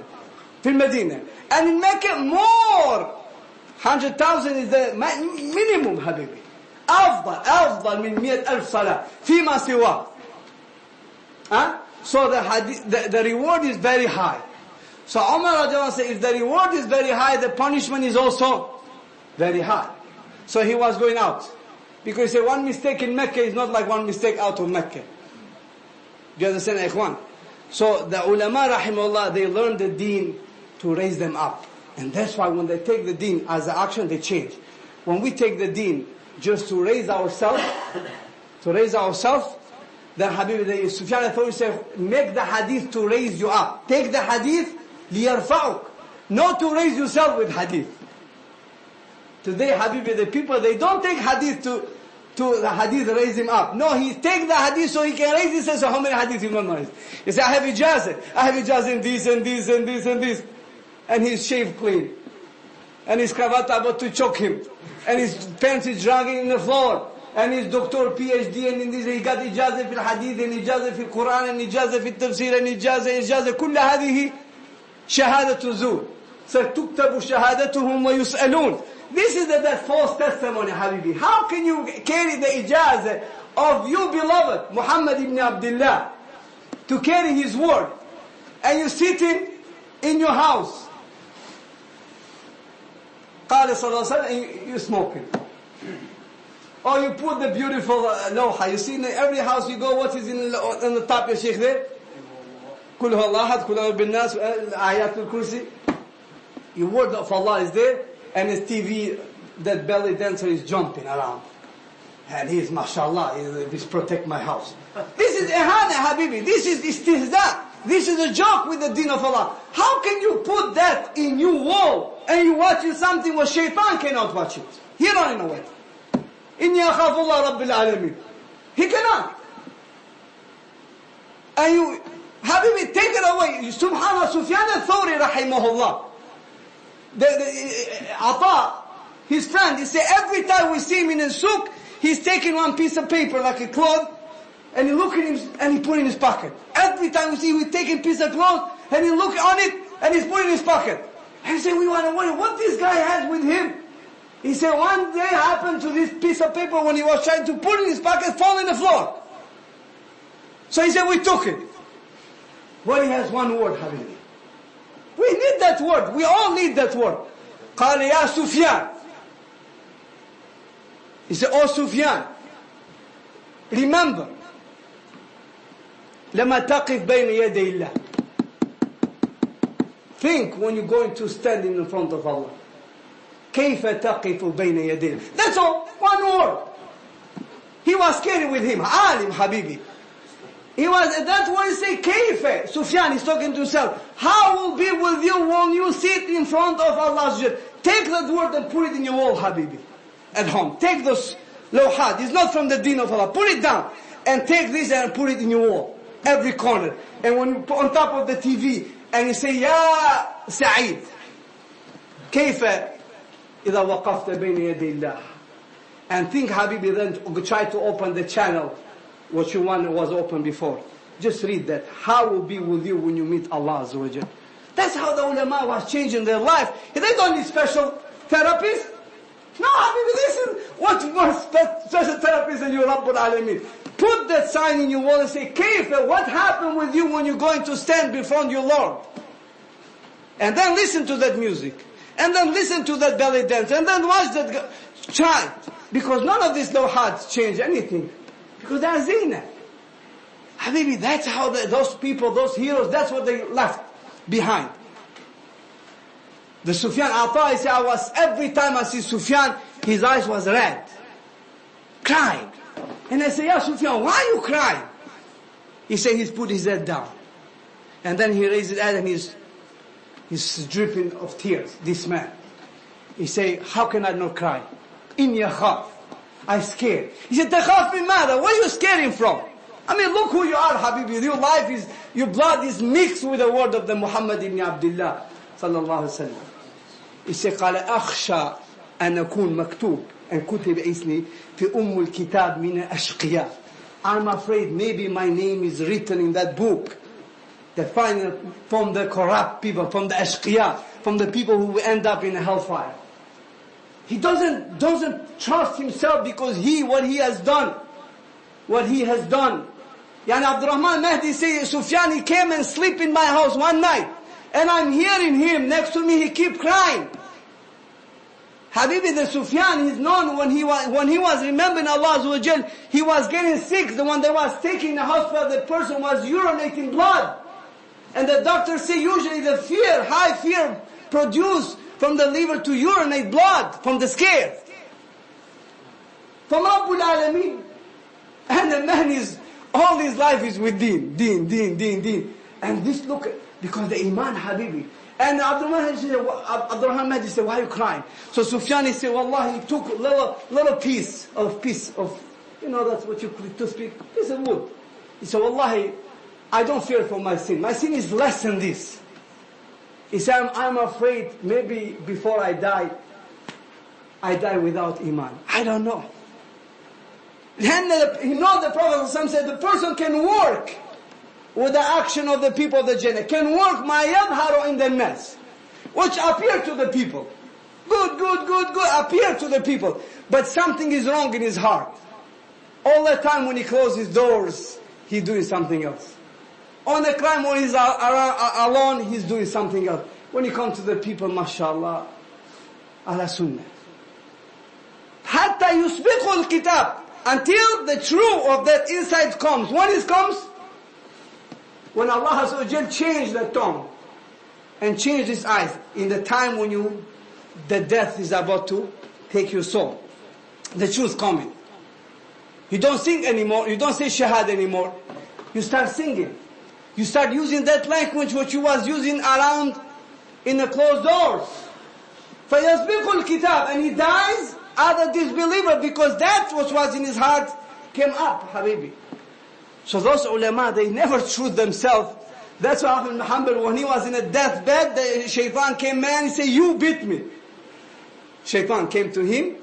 [SPEAKER 1] في المدينة. And in Mecca more. 100,000 is the minimum, حبيبي. أفضل من 100,000 صلاة فيما سواه. Huh? So the reward is very high. So Umar radiallahu anhu said, if the reward is very high, the punishment is also very high. So he was going out. Because he said, one mistake in Mecca is not like one mistake out of Mecca. Do you understand, ikhwan? So the ulama, rahimahullah, they learn the deen to raise them up. And that's why when they take the deen as an action, they change. When we take the deen just to raise ourselves, then Habibi, Sufyan al-Thawri said, make the hadith to raise you up. Take the hadith, لِيَرْفَعُكَ. Not to raise yourself with hadith. Today, Habibi, the people, they don't take hadith to the hadith raise him up. No, he take the hadith so he can raise himself. So how many hadith he memorized? He said, I have ijazah in this and this and this and this. And he's shaved clean. And his cravat about to choke him. And his pants is dragging in the floor. And his doctor, PhD, and in this, he got ijazah fil hadith, and ijazah fil Quran, and ijazah fil tafsir, and ijazah. كل هذه شهادة زور. ستكتب شهادتهم ويسألون. This is the false testimony, Habibi. How can you carry the ijazah of you beloved, Muhammad ibn Abdullah, to carry his word, and you're sitting in your house, قال صلى الله عليه وسلم, you're smoking. Or you put the beautiful lawha. You see in every house you go, what is in the top, ya Sheikh, there? كل هو الله أحد كل هو بالناس آيات الكرسي. Your word of Allah is there, and his TV, that belly dancer is jumping around. And he is, mashallah, this protect my house. This is ihana, Habibi. This is istihza. This is a joke with the deen of Allah. How can you put that in your wall, and you watching something where shaitan cannot watch it? He running away. إِنِّي أَخَافُ اللَّهَ رَبِّ الْعَالَمِينَ. He cannot. And you, Habibi, take it away. Subhanallah, Sufyan al-Thawri, rahimahullah. Ata, his friend, he said every time we see him in a souk, he's taking one piece of paper like a cloth, and he look at him and he put it in his pocket. Every time we see him, he's taking a piece of cloth and he look on it and he's putting it in his pocket. And he said, we want to wonder what this guy has with him. He said one day happened to this piece of paper when he was trying to put it in his pocket, fall in the floor. So he said, we took it. But he has one word, Habibi. We need that word. We all need that word. قال يا سفيان. He said, oh Sufyan, remember, لما تقف بين يدي الله. Think when you're going to stand in front of Allah. كيف تقف بين يدي الله. That's all. One word. He was scared with him. Alim Habibi. He was, that's why he say كيف. Sufyan is talking to himself. How will be with you when you sit in front of Allah? Take that word and put it in your wall, Habibi. At home. Take those lawhat. It's not from the deen of Allah. Put it down. And take this and put it in your wall. Every corner. And when you put on top of the TV and you say, Ya Sa'id. كيف إذا وقفت بين يدي الله. And think, Habibi, then try to open the channel. What you want was open before. Just read that. How will be with you when you meet Allah Azza wa Jal. That's how the ulama was changing their life. They don't need special therapists. No, Habibi, this is what more special therapists than you, Rabbul Alameen. Put that sign in your wall and say, Kayfa, what happened with you when you're going to stand before your Lord? And then listen to that music. And then listen to that belly dance. And then watch that chant. Because none of these lawhats change anything. Because they are zina. Habibi, that's how those people, those heroes, that's what they left behind. The Sufyan Ata, he said, every time I see Sufyan, his eyes was red. Crying. And I say, Ya Sufyan, why are you crying? He said, he's put his head down. And then he raised his head and he's dripping of tears, this man. He said, how can I not cry? In yakhaf. I'm scared. He said, Takhaf min mada? Where are you scaring from? I mean, look who you are, Habibi. Your life is, your blood is mixed with the word of the Muhammad ibn Abdullah sallallahu alaihi wasallam. He said, قال أخشى أن أكون مكتوب and كتب اسمي في الكتاب من الأشقياء. I'm afraid maybe my name is written in that book that find from the corrupt people, from the ashqiya, from the people who will end up in a hellfire. He doesn't trust himself because what he has done. Yani Abdurrahman Mahdi say, Sufyan, he came and slept in my house one night. And I'm hearing him next to me, he keep crying. Habibi, the Sufyan is known when he was remembering Allah Azza wa Jal, he was getting sick. The one that was taking the hospital, the person was urinating blood. And the doctors say usually the high fear produced from the liver to urinate blood from the scare. From Rabbul Alameen. And the man all his life is with deen. And this look, because the iman, Habibi. And Abdurrahman Mahdi said, why are you crying? So Sufyan said, Wallah, he took a little piece of, that's what you click to speak, piece of wood. He said, Wallahi, I don't fear for my sin. My sin is less than this. He said, I'm afraid maybe before I die without iman. I don't know. Then the Prophet said, the person can work with the action of the people of the Jannah, can work ma yadharu in the nas, which appear to the people. Good, appear to the people. But something is wrong in his heart. All the time when he closes doors, he's doing something else. On the time when he's alone, he's doing something else. When he comes to the people, mashallah, ala sunnah. Hatta yusbiqu al-kitab. Until the truth of that insight comes. When it comes? When Allah Azza wa Jal changed the tongue and changed his eyes in the time when the death is about to take your soul. The truth coming. You don't sing anymore. You don't say shahad anymore. You start singing. You start using that language which you was using around in the closed doors. فَيَسْبِقُ الْكِتَابِ. And he dies as a disbeliever because that which was in his heart came up, Habibi. So those ulama, they never truth themselves. That's why Ahmad Muhammad, when he was in a deathbed, the shaitan came and he said, you beat me. Shaitan came to him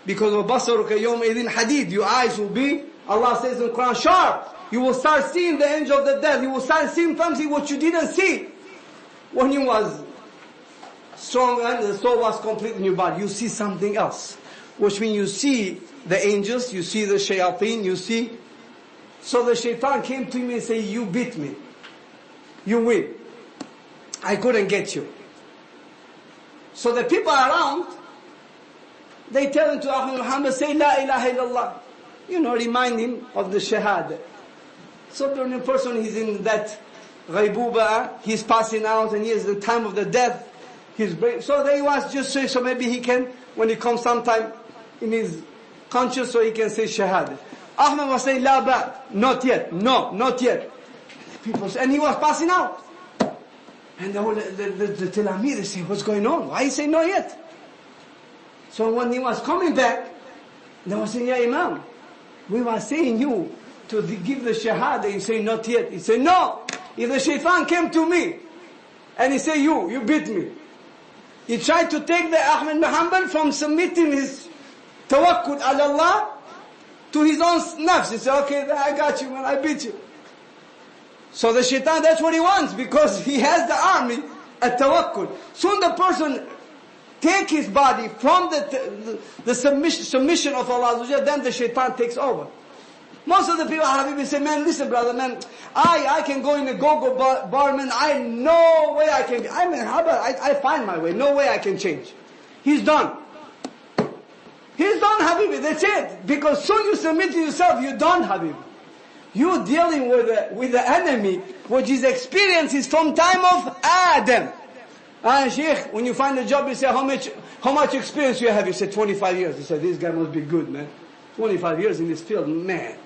[SPEAKER 1] because وَبَصَرُكَ يَوْمَئِذٍ حَدِيدٍ. Your eyes will be, Allah says in the Quran, sharp. You will start seeing the angel of the death. You will start seeing something what you didn't see when you was strong and the soul was complete in your body. You see something else. Which means you see the angels, you see the shayateen, you see. So the shaitan came to him and said, you beat me. You win. I couldn't get you. So the people around, they tell him to Ahmad Muhammad, say La ilaha illallah. Remind him of the shahada. So the person is in that ghaibuba, he's passing out and he is the time of the death. So they was just say, so maybe he can, when he comes sometime in his conscious, so he can say shahada. Ahmad was saying, La ba, not yet, no, not yet. People say, and he was passing out. And the Tilamid, they say, what's going on? Why he say not yet? So when he was coming back, they were saying, Ya Imam, we were saying you to give the shahada, you say not yet. He said, no, if the shaitan came to me, and he said, you beat me. He tried to take the Ahmad Muhammad from submitting his tawakkul ala Allah to his own nafs. He said, okay, I got you, man, I beat you. So the shaitan, that's what he wants, because he has the army at tawakkul. Soon the person take his body from the submission of Allah, then the shaitan takes over. Most of the people, Habibi, say, man, listen brother, man, I can go in a go-go bar, man, no way I can, I find my way, no way I can change. He's done. He's done, Habibi, that's it. Because soon you submit to yourself, you're done, Habibi. You're dealing with the enemy, which his experience is from time of Adam. Sheikh, when you find a job, you say, how much experience you have? You say, 25 years. You say, this guy must be good, man. 25 years in this field, man.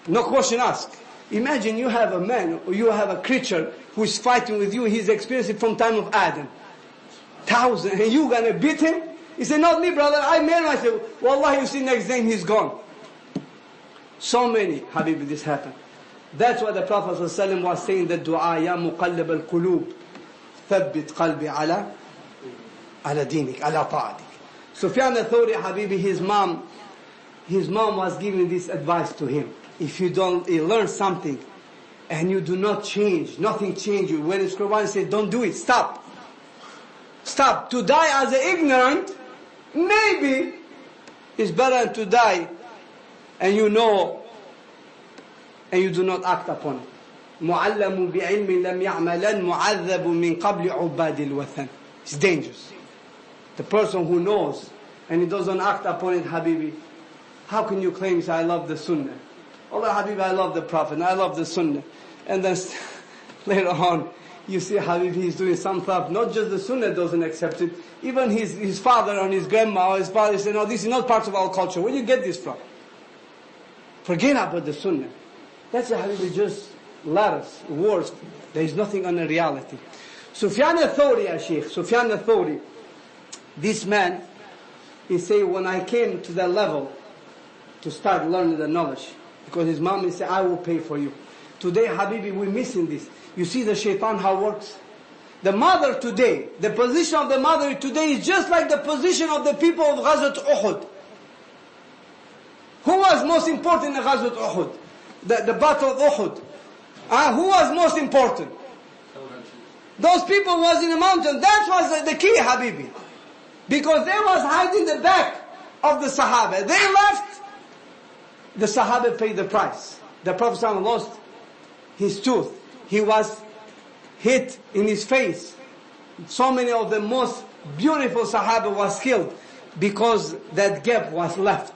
[SPEAKER 1] No question asked. Imagine you have a man, or you have a creature who is fighting with you, he's experiencing from time of Adam. 1,000, and you gonna beat him? He said, not me, brother, I made myself. Wallah, you see next day he's gone. So many, Habibi, this happened. That's why the Prophet ﷺ was saying the dua, Ya muqallib al-qulub, thabbit qalbi ala dinik, ala ta'adik. Sufyan al-Thawri, Habibi, his mom was giving this advice to him. If you learn something, and you do not change, nothing changes. When it's Quran says, don't do it, stop. Stop. To die as an ignorant, maybe, is better to die and you know, and you do not act upon it. مُعَلَّمُ بِعِلْمٍ لَمْ يَعْمَلًا مُعَذَّبٌ مِنْ قَبْلِ عُبَّادِ الْوَثَنِ. It's dangerous. The person who knows and he doesn't act upon it, Habibi, how can you claim, say, I love the Sunnah? Allah, Habibi, I love the Prophet, I love the Sunnah. And then later on, you see, Habibi, he's doing some stuff, not just the Sunnah doesn't accept it, even his father and his grandma or his father say, no, this is not part of our culture. Where do you get this from? Forget about the Sunnah. That's how Habibi just letters, words. There is nothing on the reality. Sufyan al-Thawri, ya Sheikh, Sufyan al-Thawri, this man, he say, when I came to that level to start learning the knowledge, because his mom said, I will pay for you. Today, Habibi, we're missing this. You see the shaitan, how it works? The mother today, the position of the mother today is just like the position of the people of Ghazwat Uhud. Who was most important in the Ghazwat Uhud? The battle of Uhud. Who was most important? Those people was in the mountain. That was the key, Habibi. Because they was hiding the back of the Sahaba. They left. The Sahaba paid the price. The Prophet ﷺ lost his tooth. He was hit in his face. So many of the most beautiful Sahaba was killed because that gap was left.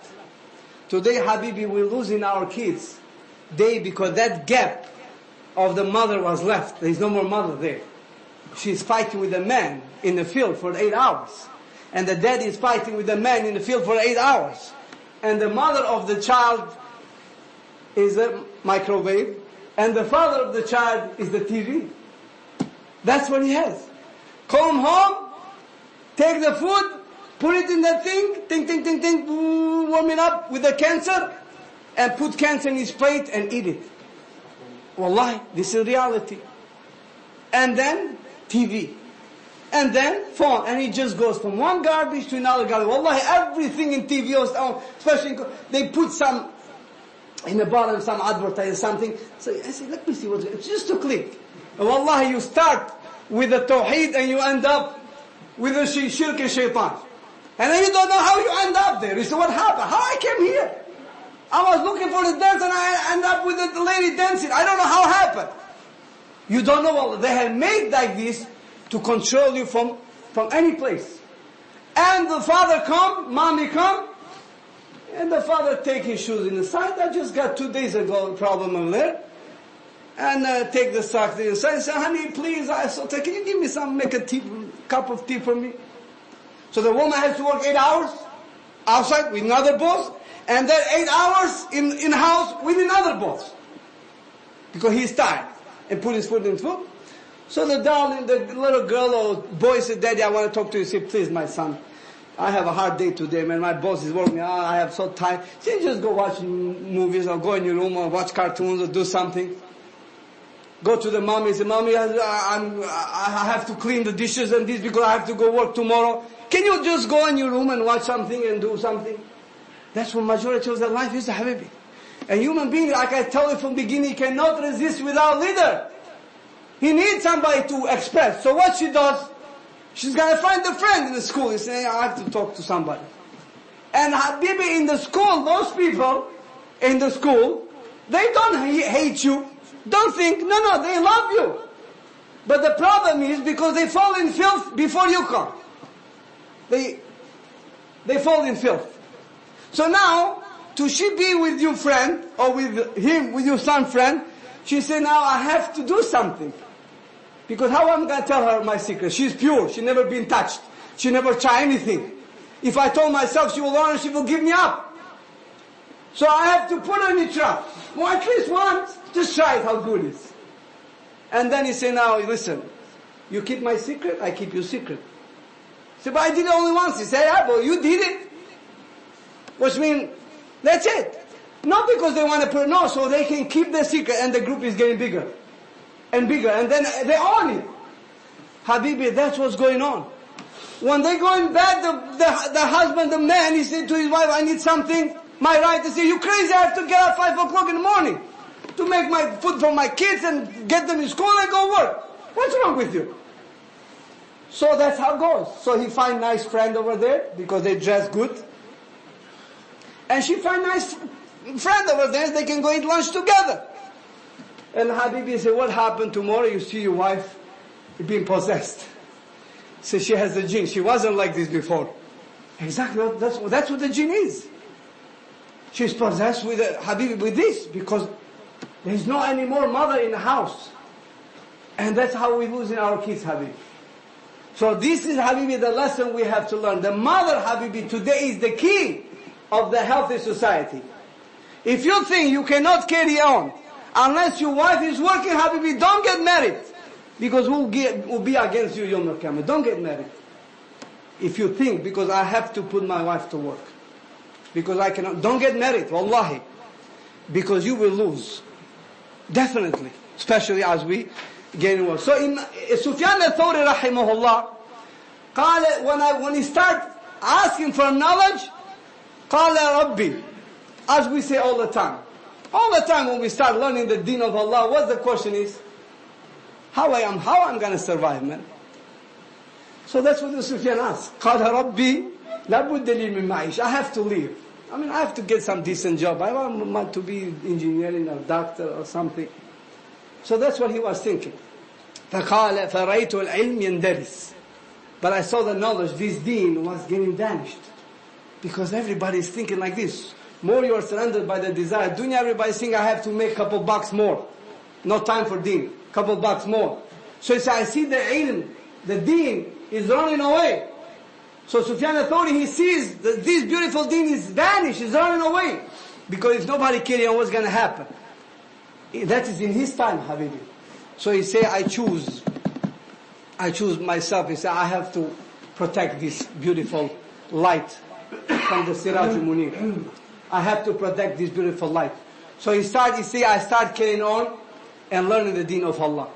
[SPEAKER 1] Today, Habibi, we're losing our kids. Because that gap of the mother was left. There is no more mother there. She's fighting with a man in the field for 8 hours. And the dad is fighting with a man in the field for 8 hours. And the mother of the child is a microwave. And the father of the child is the TV. That's what he has. Come home, take the food, put it in that thing, warm it up with the cancer, and put cancer in his plate and eat it. Wallahi, this is reality. And then TV. And then phone. And he just goes from one garbage to another garbage. Wallahi, everything in TV, especially they put some in the bottom, some advertising, something. So I say, let me see what's going on. Just to click. And wallahi, you start with the tawheed and you end up with the shirk and shaitan. And then you don't know how you end up there. You say, what happened? How I came here? I was looking for the dance and I end up with the lady dancing. I don't know how it happened. You don't know Allah. They have made like this to control you from any place. And the father come, mommy come, and the father take his shoes in the side. I just got 2 days ago a problem over there. And take the socks inside and say, honey, please, can you give me make a cup of tea for me? So the woman has to work 8 hours outside with another boss, and then 8 hours in house with another boss. Because he's tired and put his foot in food. So the little girl or boy said, Daddy, I want to talk to you. He said, please, my son, I have a hard day today, man. My boss is working. I have so tired. So just go watch movies or go in your room or watch cartoons or do something. Go to the mommy and say, Mommy, I have to clean the dishes and this because I have to go work tomorrow. Can you just go in your room and watch something and do something? That's what majority of their life is, Habibi. A human being, like I told you from the beginning, cannot resist without a leader. He needs somebody to express. So what she does, she's going to find a friend in the school. He's saying, I have to talk to somebody. And Habibi, in the school, those people in the school, they don't hate you. Don't think, no, they love you. But the problem is because they fall in filth before you come. They fall in filth. So now, to she be with your friend, or with him, with your son friend, she said, now I have to do something. Because how am I going to tell her my secret? She's pure, she never been touched. She never tried anything. If I told myself she will learn, she will give me up. So I have to put her in a trap. Well, at least once, just try it how good it is. And then he said, now listen, you keep my secret, I keep your secret. He said, but I did it only once. He said, yeah, but you did it. Which means, that's it. Not because they want to put, no, so they can keep their secret and the group is getting bigger. And bigger, and then they own it. Habibi, that's what's going on. When they go in bed, the husband, the man, he said to his wife, I need something. My right to say, you crazy, I have to get up 5 o'clock in the morning to make my food for my kids and get them in school and go work. What's wrong with you? So that's how it goes. So he find nice friend over there because they dress good. And she find nice friend over there, they can go eat lunch together. And Habibi said, what happened tomorrow? You see your wife being possessed. So she has the jinn. She wasn't like this before. Exactly, that's what the jinn is. She's possessed with Habibi with this because there's no any more mother in the house. And that's how we losing our kids, Habibi. So this is, Habibi, the lesson we have to learn. The mother, Habibi, today is the key of the healthy society. If you think you cannot carry on unless your wife is working, Habibi, don't get married. Because we'll be against you, Yom Al-Qiyamah. Don't get married. If you think, because I have to put my wife to work. Because I cannot, don't get married, wallahi. Because you will lose. Definitely. Especially as we get in work. So Sufyan al-Thawri rahimahullah, when he start asking for knowledge, قال ربي, as we say all the time. All the time when we start learning the deen of Allah, what the question is? How I'm going to survive, man? So that's what the Sufyan asked. قال ربي لابد لي من معيش. I have to live. I have to get some decent job. I want to be engineering or doctor or something. So that's what he was thinking. فقال فرأيت العلم يندرس. But I saw the knowledge, this deen was getting vanished. Because everybody is thinking like this. More you are surrounded by the desire. Dunya, everybody is thinking, I have to make a couple bucks more. No time for deen. Couple bucks more. So he said, I see the ilm, the deen is running away. So Sufyan al-Thawri, he sees that this beautiful deen is vanished, is running away. Because if nobody carry on, what's going to happen? That is in his time, Habibi. So he said, I choose myself. He said, I have to protect this beautiful light from the Siraj al-Munir. I have to protect this beautiful light. So I start carrying on and learning the deen of Allah.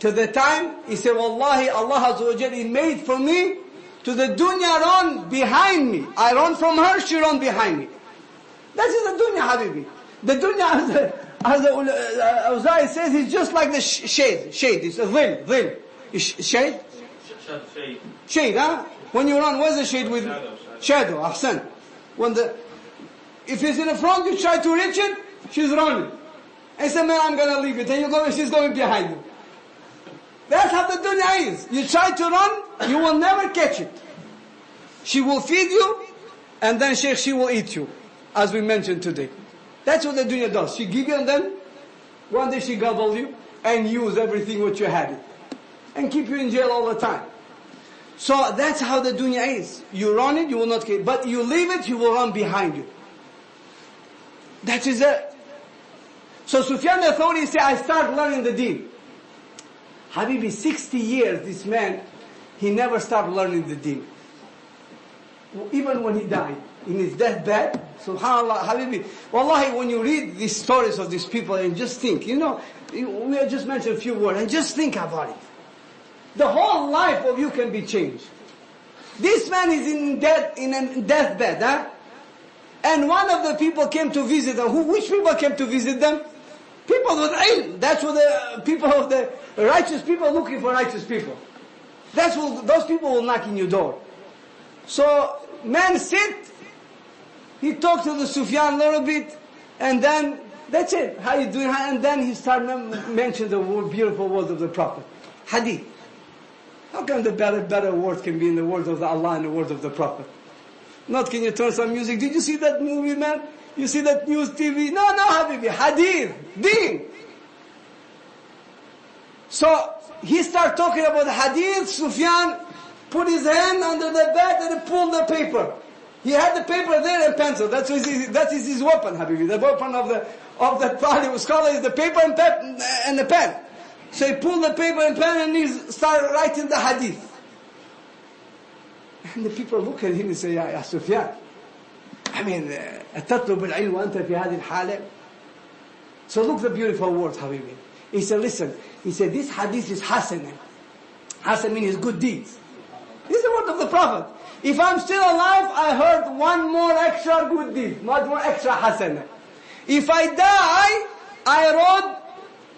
[SPEAKER 1] To the time, he said, Wallahi, Allah Azza wa Jal, He made for me to the dunya run behind me. I run from her, she run behind me. That is the dunya, Habibi. The dunya, as the Uzai says, is just like the shade. Shade, it's a dhil. Shade? Shade, huh? When you run, where's the shade with? Shadow, ahsan. If it's in the front, you try to reach it, she's running. And he said, man, I'm going to leave it. And you go, she's going behind you. That's how the dunya is. You try to run, you will never catch it. She will feed you, and then Sheikh, she will eat you, as we mentioned today. That's what the dunya does. She give you, and then one day she gobble you, and use everything what you had, and keep you in jail all the time. So that's how the dunya is. You run it, you will not get, but you leave it, you will run behind you. That is it. So Sufyan al-Thawri said, I start learning the deen. Habibi, 60 years, this man, he never stopped learning the deen. Even when he died, in his deathbed, subhanAllah, Habibi, wallahi, when you read these stories of these people and just think, we have just mentioned a few words, and just think about it. The whole life of you can be changed. This man is in a deathbed, huh? And one of the people came to visit them. Which people came to visit them? People with ilm. That's what the people of the righteous people looking for righteous people. Those people will knock in your door. So, man sit, he talked to the Sufyan a little bit, and then, that's it. How you doing? And then he started mentioning the beautiful words of the Prophet. Hadith. How come the better words can be in the words of Allah and the words of the Prophet? Not can you turn some music. Did you see that movie, man? You see that news TV? No, Habibi. Hadith. Deen. So, he started talking about hadith. Sufyan put his hand under the bed and he pulled the paper. He had the paper there and pencil. That is his weapon, Habibi. The weapon of the Talib scholar is the paper and the pen. So he pulled the paper and pen and he started writing the hadith. And the people look at him and say, Ya Sufyan, I mean, أتطلب العلم وأنت في هذه الحالة. So look the beautiful words, Habibi. He said, listen, this hadith is Hasan. Hasan means good deeds. This is the word of the Prophet. If I'm still alive, I heard one more extra good deed, one more extra Hasan. If I die, I wrote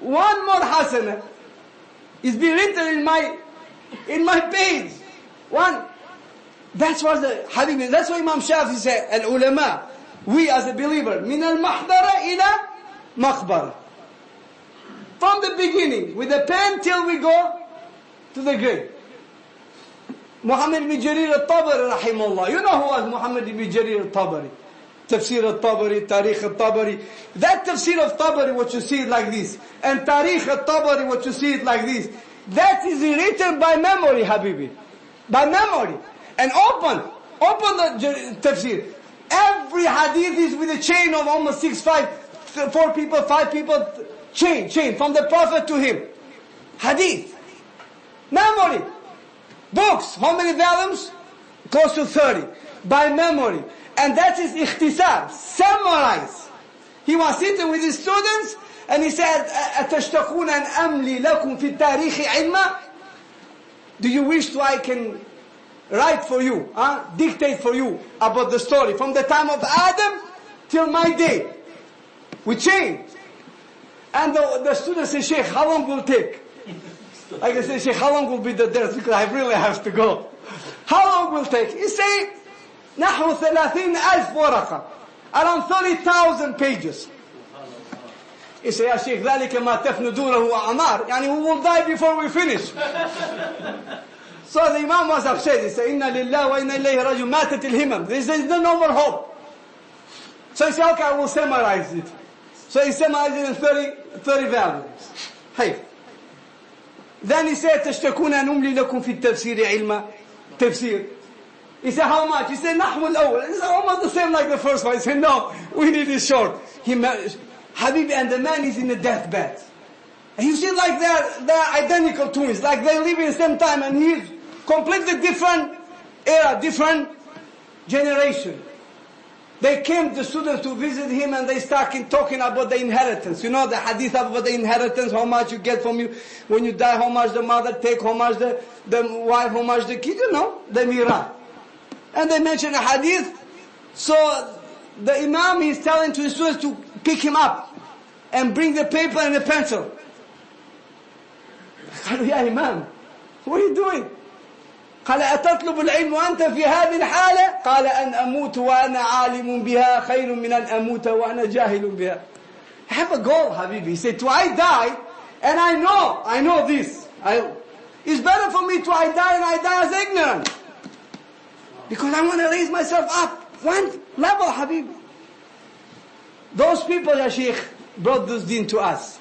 [SPEAKER 1] one more Hasan. It's been written in my page. One. That's what that's why Imam Shafi said, al-ulama, we as a believer, min al-mahdara ila maqbara. From the beginning, with the pen till we go to the grave. Muhammad ibn Jarir al-Tabari, rahimahullah. You know who was Muhammad ibn Jarir al-Tabari? Tafsir al-Tabari, Tarikh al-Tabari. That tafsir of Tabari, what you see it like this. And Tarikh al-Tabari, what you see it like this. That is written by memory, Habibi. By memory. And open the tafsir. Every hadith is with a chain of almost 4 people, 5 people, chain, from the Prophet to him. Hadith. Memory. Books, how many volumes? Close to 30. By memory. And that is ikhtisar, summarize. He was sitting with his students, and he said, أَتَشْتَقُونَ أَنْ أَمْلِي لَكُمْ فِي التَّارِيخِ عِلْمًا? Do you wish I can write for you, dictate for you about the story from the time of Adam till my day? We change. And the student says, Sheikh, how long will it take? I can say, Sheikh, how long will be the death? Because I really have to go. How long will it take? He say, نحو 30,000 ورقة. Around 30,000 pages. He say, Ya Sheikh, ذلك ما تفن دونه أعمار. Yani we will die before we finish. So the Imam was upset. He said, Inna lillah wa inna ilayhi rajiun, matat al-himam. There is no more hope. So he said, okay, I will summarize it. So he summarized it in 30 volumes. Hey. Then he said, تشتكون أن أملي لكم في التفسير علما. Tafsir. He said, how much? He said, نحو الأول. He said, almost the same like the first one. He said, no, we need it short. Habibi, and the man is in a deathbed. And you see like they're identical twins, like they live in the same time, and he's completely different era, different generation. They came, the students, to visit him, and they started talking about the inheritance. You know the hadith about the inheritance, how much you get from you when you die, how much the mother take, how much the wife, how much the kid, you know, the mirah. And they mentioned a hadith. So the Imam is telling to his students to pick him up and bring the paper and the pencil. قالوا يا إمام, what are you doing? قال أتطلب العلم وأنت في هذه الحالة؟ قال أن أموت وأنا عالم بها خير من أن أموت وأنا جاهل بها. I have a goal, Habibi. He said, I die, and I know this. It's better for me I die and I die as ignorant. Because I want to raise myself up one level, Habibi. Those people, Ya Sheikh, brought this deen to us.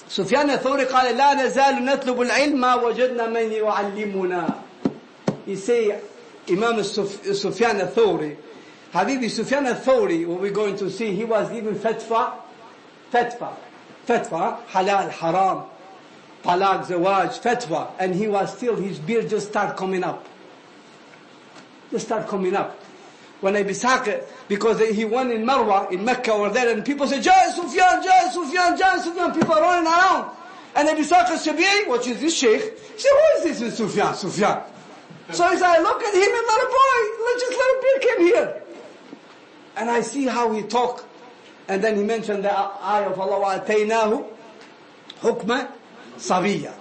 [SPEAKER 1] Sufyan al-Thawri قال لا نزال نطلب العلم وجدنا من يعلمنا. He say, Imam Sufyan al-Thawri, Habibi, Sufyan al-Thawri, what we're going to see, he was given fatwa, halal, haram, talaq, zawaj, fatwa, and he was still, his beard just start coming up. When I Bisaq, because he won in Marwa, in Mecca over there, and people say, Jai Sufyan, people are running around. And Abi Saq al-Shabi'i, which is this sheikh, he said, who is this Sufyan? So he said, look at him, another boy, let's just let him came here. And I see how he talk. And then he mentioned the ayah of Allah, وَأَتَيْنَاهُ حُكْمًا صَبِيًّا.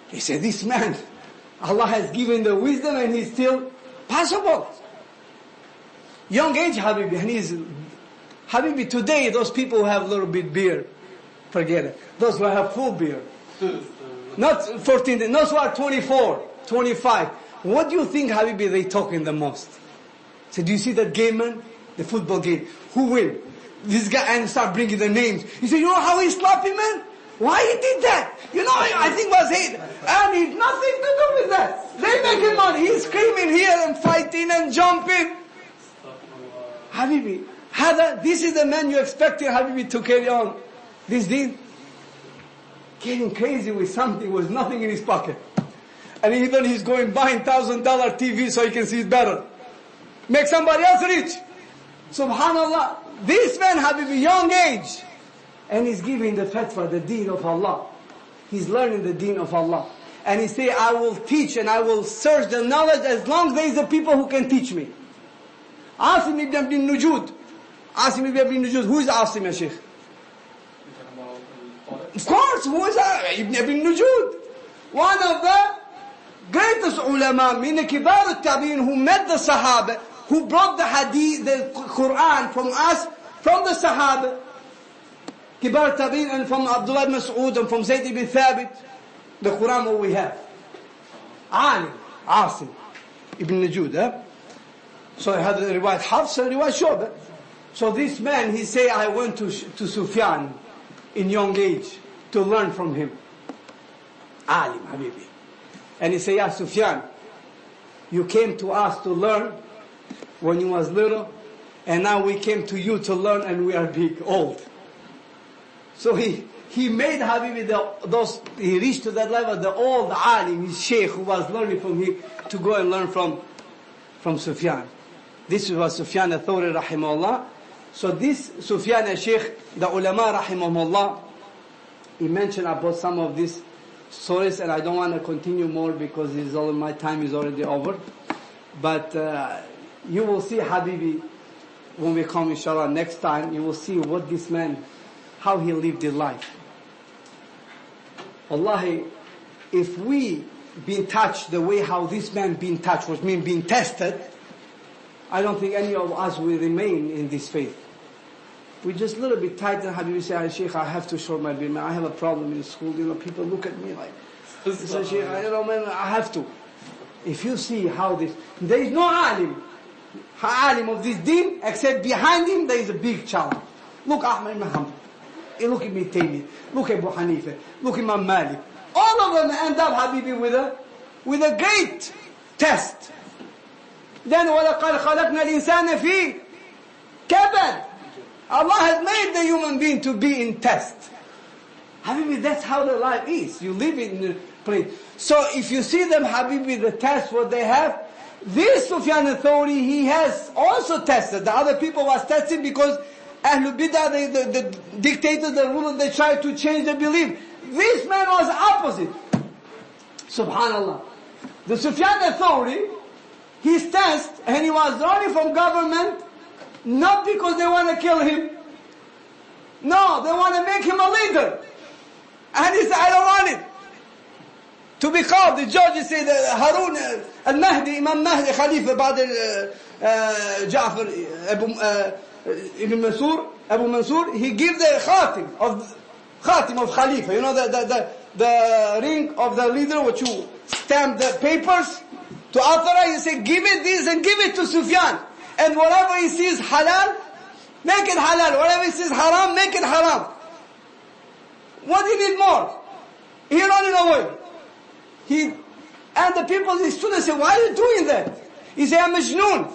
[SPEAKER 1] He said, this man, Allah has given the wisdom and he's still possible. Young age, Habibi, and Habibi, today, those people who have a little bit beard, forget it. Those who have full beard. Not 14, those who are 24, 25. What do you think, Habibi, they talking the most? So do you see that game, man? The football game. Who win? This guy, and start bringing the names. He said, you know how he slapped him, man? Why he did that? You know, I think was hate. And he's nothing to do with that. They make him money. He's screaming here and fighting and jumping. Habibi, this is the man you expected, Habibi, to carry on this deen. Getting crazy with something with nothing in his pocket. And even he's going buying $1,000 TV so he can see it better. Make somebody else rich. Subhanallah. This man, Habibi, young age. And he's giving the fatwa, the deen of Allah. He's learning the deen of Allah. And he say, I will teach and I will search the knowledge as long as there is a people who can teach me. Asim ibn Nujud. Who is Asim, ya Sheikh? Of course, who is Ibn Nujud? One of the greatest ulama, min kibar al-tabi'in, who met the Sahaba, who brought the hadith, the Quran from us, from the Sahaba. Kibar al-tabi'in, and from Abdullah ibn Mas'ud, and from Zayd ibn Thabit. The Quran what we have. Alim, Asim, Ibn Nujud, So I had the riwayat Hafs and riwayat Shu'bah. So this man, he say, I went to Sufyan in young age to learn from him. Alim, Habibi. And he say, Ya Sufyan, you came to us to learn when you was little, and now we came to you to learn and we are big, old. So he made Habibi he reached to that level, the old alim, his sheikh who was learning from him, to go and learn from Sufyan. This was Sufyan al-Thawri rahimahullah. So this Sufyan al-Sheikh, the ulama rahimahullah, he mentioned about some of these stories, and I don't want to continue more because my time is already over. But you will see, Habibi, when we come inshallah next time, you will see what this man, how he lived his life. Wallahi, if we been touched the way how this man been touched, which means being tested, I don't think any of us will remain in this faith. We just a little bit tight, and Habibi say, Sheikh, I have to show my beard, man. I have a problem in school, people look at me like, say, Sheikh, man, I have to. If you see how this, there is no alim of this deen, except behind him there is a big challenge. Look Ahmad ibn Hanbal, look at Ibn Taymiyyah, look at Abu Hanifa, look at Imam Malik. All of them end up, Habibi, with a great test. Then وَلَقَدْ خَلَقْنَا الْإِنسَانَ فِي كَبَدٍ. Allah has made the human being to be in test. Habibi, that's how their life is. You live in the place. So if you see them, Habibi, the test what they have, this Sufyan al-Thawri, he has also tested. The other people was tested because Ahlul Bidah, the dictators, the rulers, they tried to change the belief. This man was opposite. Subhanallah. The Sufyan al-Thawri, he's test, and he was running from government, not because they want to kill him. No, they want to make him a leader. And he said, I don't want it. To be called, the judges say, Harun al-Mahdi, Imam Mahdi, Khalifa, بعد Ja'far, Ibn Masur, Abu Mansur, he gave the khatim of Khalifa. You know the ring of the leader, which you stamp the papers to authorize. He said, give it this and give it to Sufyan. And whatever he sees halal, make it halal. Whatever he sees haram, make it haram. What do you need more? He running away. And the people, his students say, why are you doing that? He said, I'm Majnoon.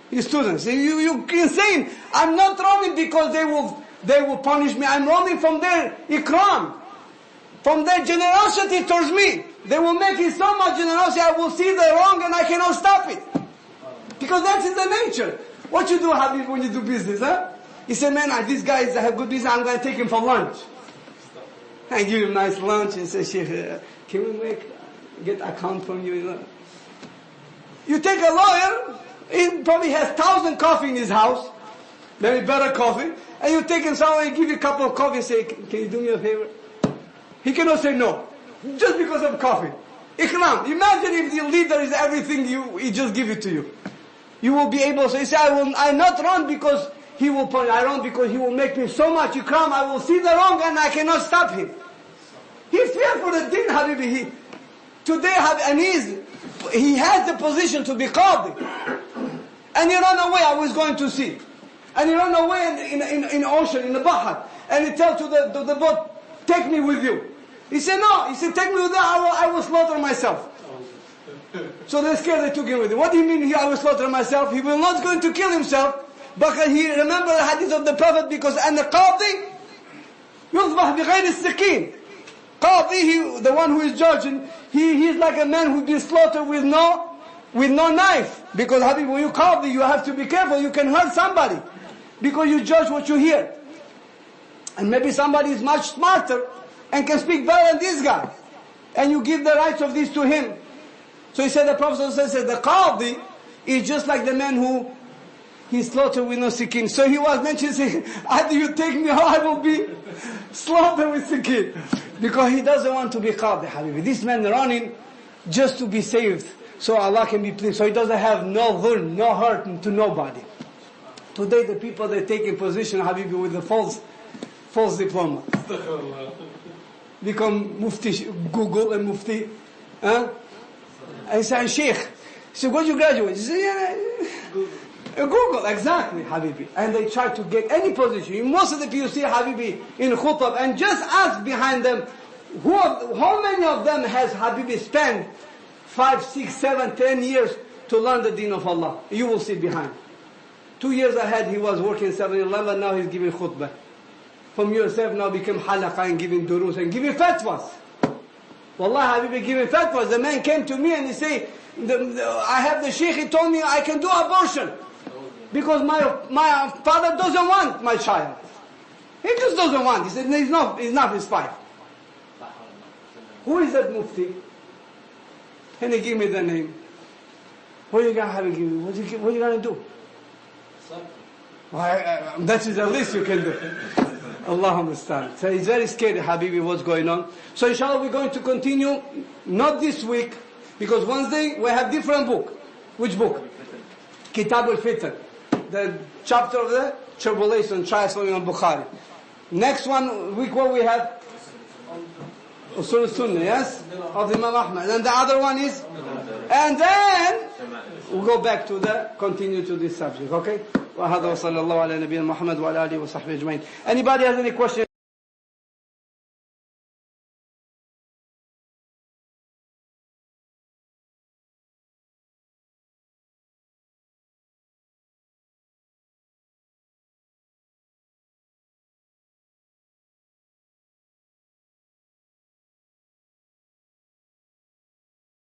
[SPEAKER 1] His students say, you insane. I'm not running because they will punish me. I'm running from their ikram, from their generosity towards me. They will make it so much generosity, I will see the wrong and I cannot stop it. Because that's in the nature. What you do, Habib, when you do business, huh? He said, man, these guys have good business, I'm going to take him for lunch. I give him nice lunch and say, Sheikh, can we get account from you? You know? You take a lawyer, he probably has 1,000 coffee in his house, maybe better coffee, and you take him somewhere and give you a cup of coffee and say, can you do me a favor? He cannot say no, just because of coffee. Ikram. Imagine if the leader is everything he just give it to you. You will be able to say, I not run because he will punish. I run because he will make me so much ikram, I will see the wrong and I cannot stop him. He feared for the deen, Habibi. Today, he has the position to be qadi. And he ran away, I was going to see. And he ran away in ocean, in the Bahar. And he tell to the boat, take me with you. He said, no. He said, take me with you, I will slaughter myself. So they're scared, they took him with him. What do you mean I will slaughter myself? He will not going to kill himself. But he remembered the hadith of the Prophet because, and the qadi, يُذْبَحْ بِغَيْرِ السِّكِينِ. Qadi, the one who is judging, he's like a man who is slaughtered with no knife. Because Habib, when you qadi, you have to be careful, you can hurt somebody. Because you judge what you hear. And maybe somebody is much smarter and can speak better than this guy. And you give the rights of this to him. So he said, the Prophet said, the qadi is just like the man who he slaughtered with no sikin. So he was mentioned saying, either you take me or I will be slaughtered with sikin. Because he doesn't want to be qadi, Habibi. This man running just to be saved. So Allah can be pleased. So he doesn't have no dhulm, no hurt to nobody. Today the people, they take in position, Habibi, with the false diploma. Become mufti, Google and mufti. Huh? And he said, Sheikh. He said, where did you graduate? He said, yeah, Google, exactly, Habibi. And they try to get any position. Most of the people see Habibi in khutab and just ask behind them, how many of them has Habibi spent 5, 6, 7, 10 years to learn the deen of Allah? You will see behind. 2 years ahead he was working 7-Eleven, now he's giving khutbah. From yourself now become halaqa and giving durus and giving fatwas. Wallah, Habibi giving fatwas. The man came to me and he said, I have the sheikh, he told me I can do abortion. Because my father doesn't want my child. He just doesn't want. He said, he's not his wife. Who is that mufti? And he gave me the name. What are you going to give me? What are you going to do? That is the least you can do. Allahumma musta'an. So he's very scared, Habibi, what's going on. So inshallah we're going to continue, not this week, because Wednesday we have different book. Which book? Kitab al-Fitr. The chapter of the tribulation, trials from Imam Bukhari. Next week what we have? Usul Sunnah, yes? Of the Imam Ahmad. And the other one is? And then we'll go back to continue to this subject, okay? وهذا وصلى الله على نبينا محمد وعلى آله وصحبه أجمعين. Anybody has any question?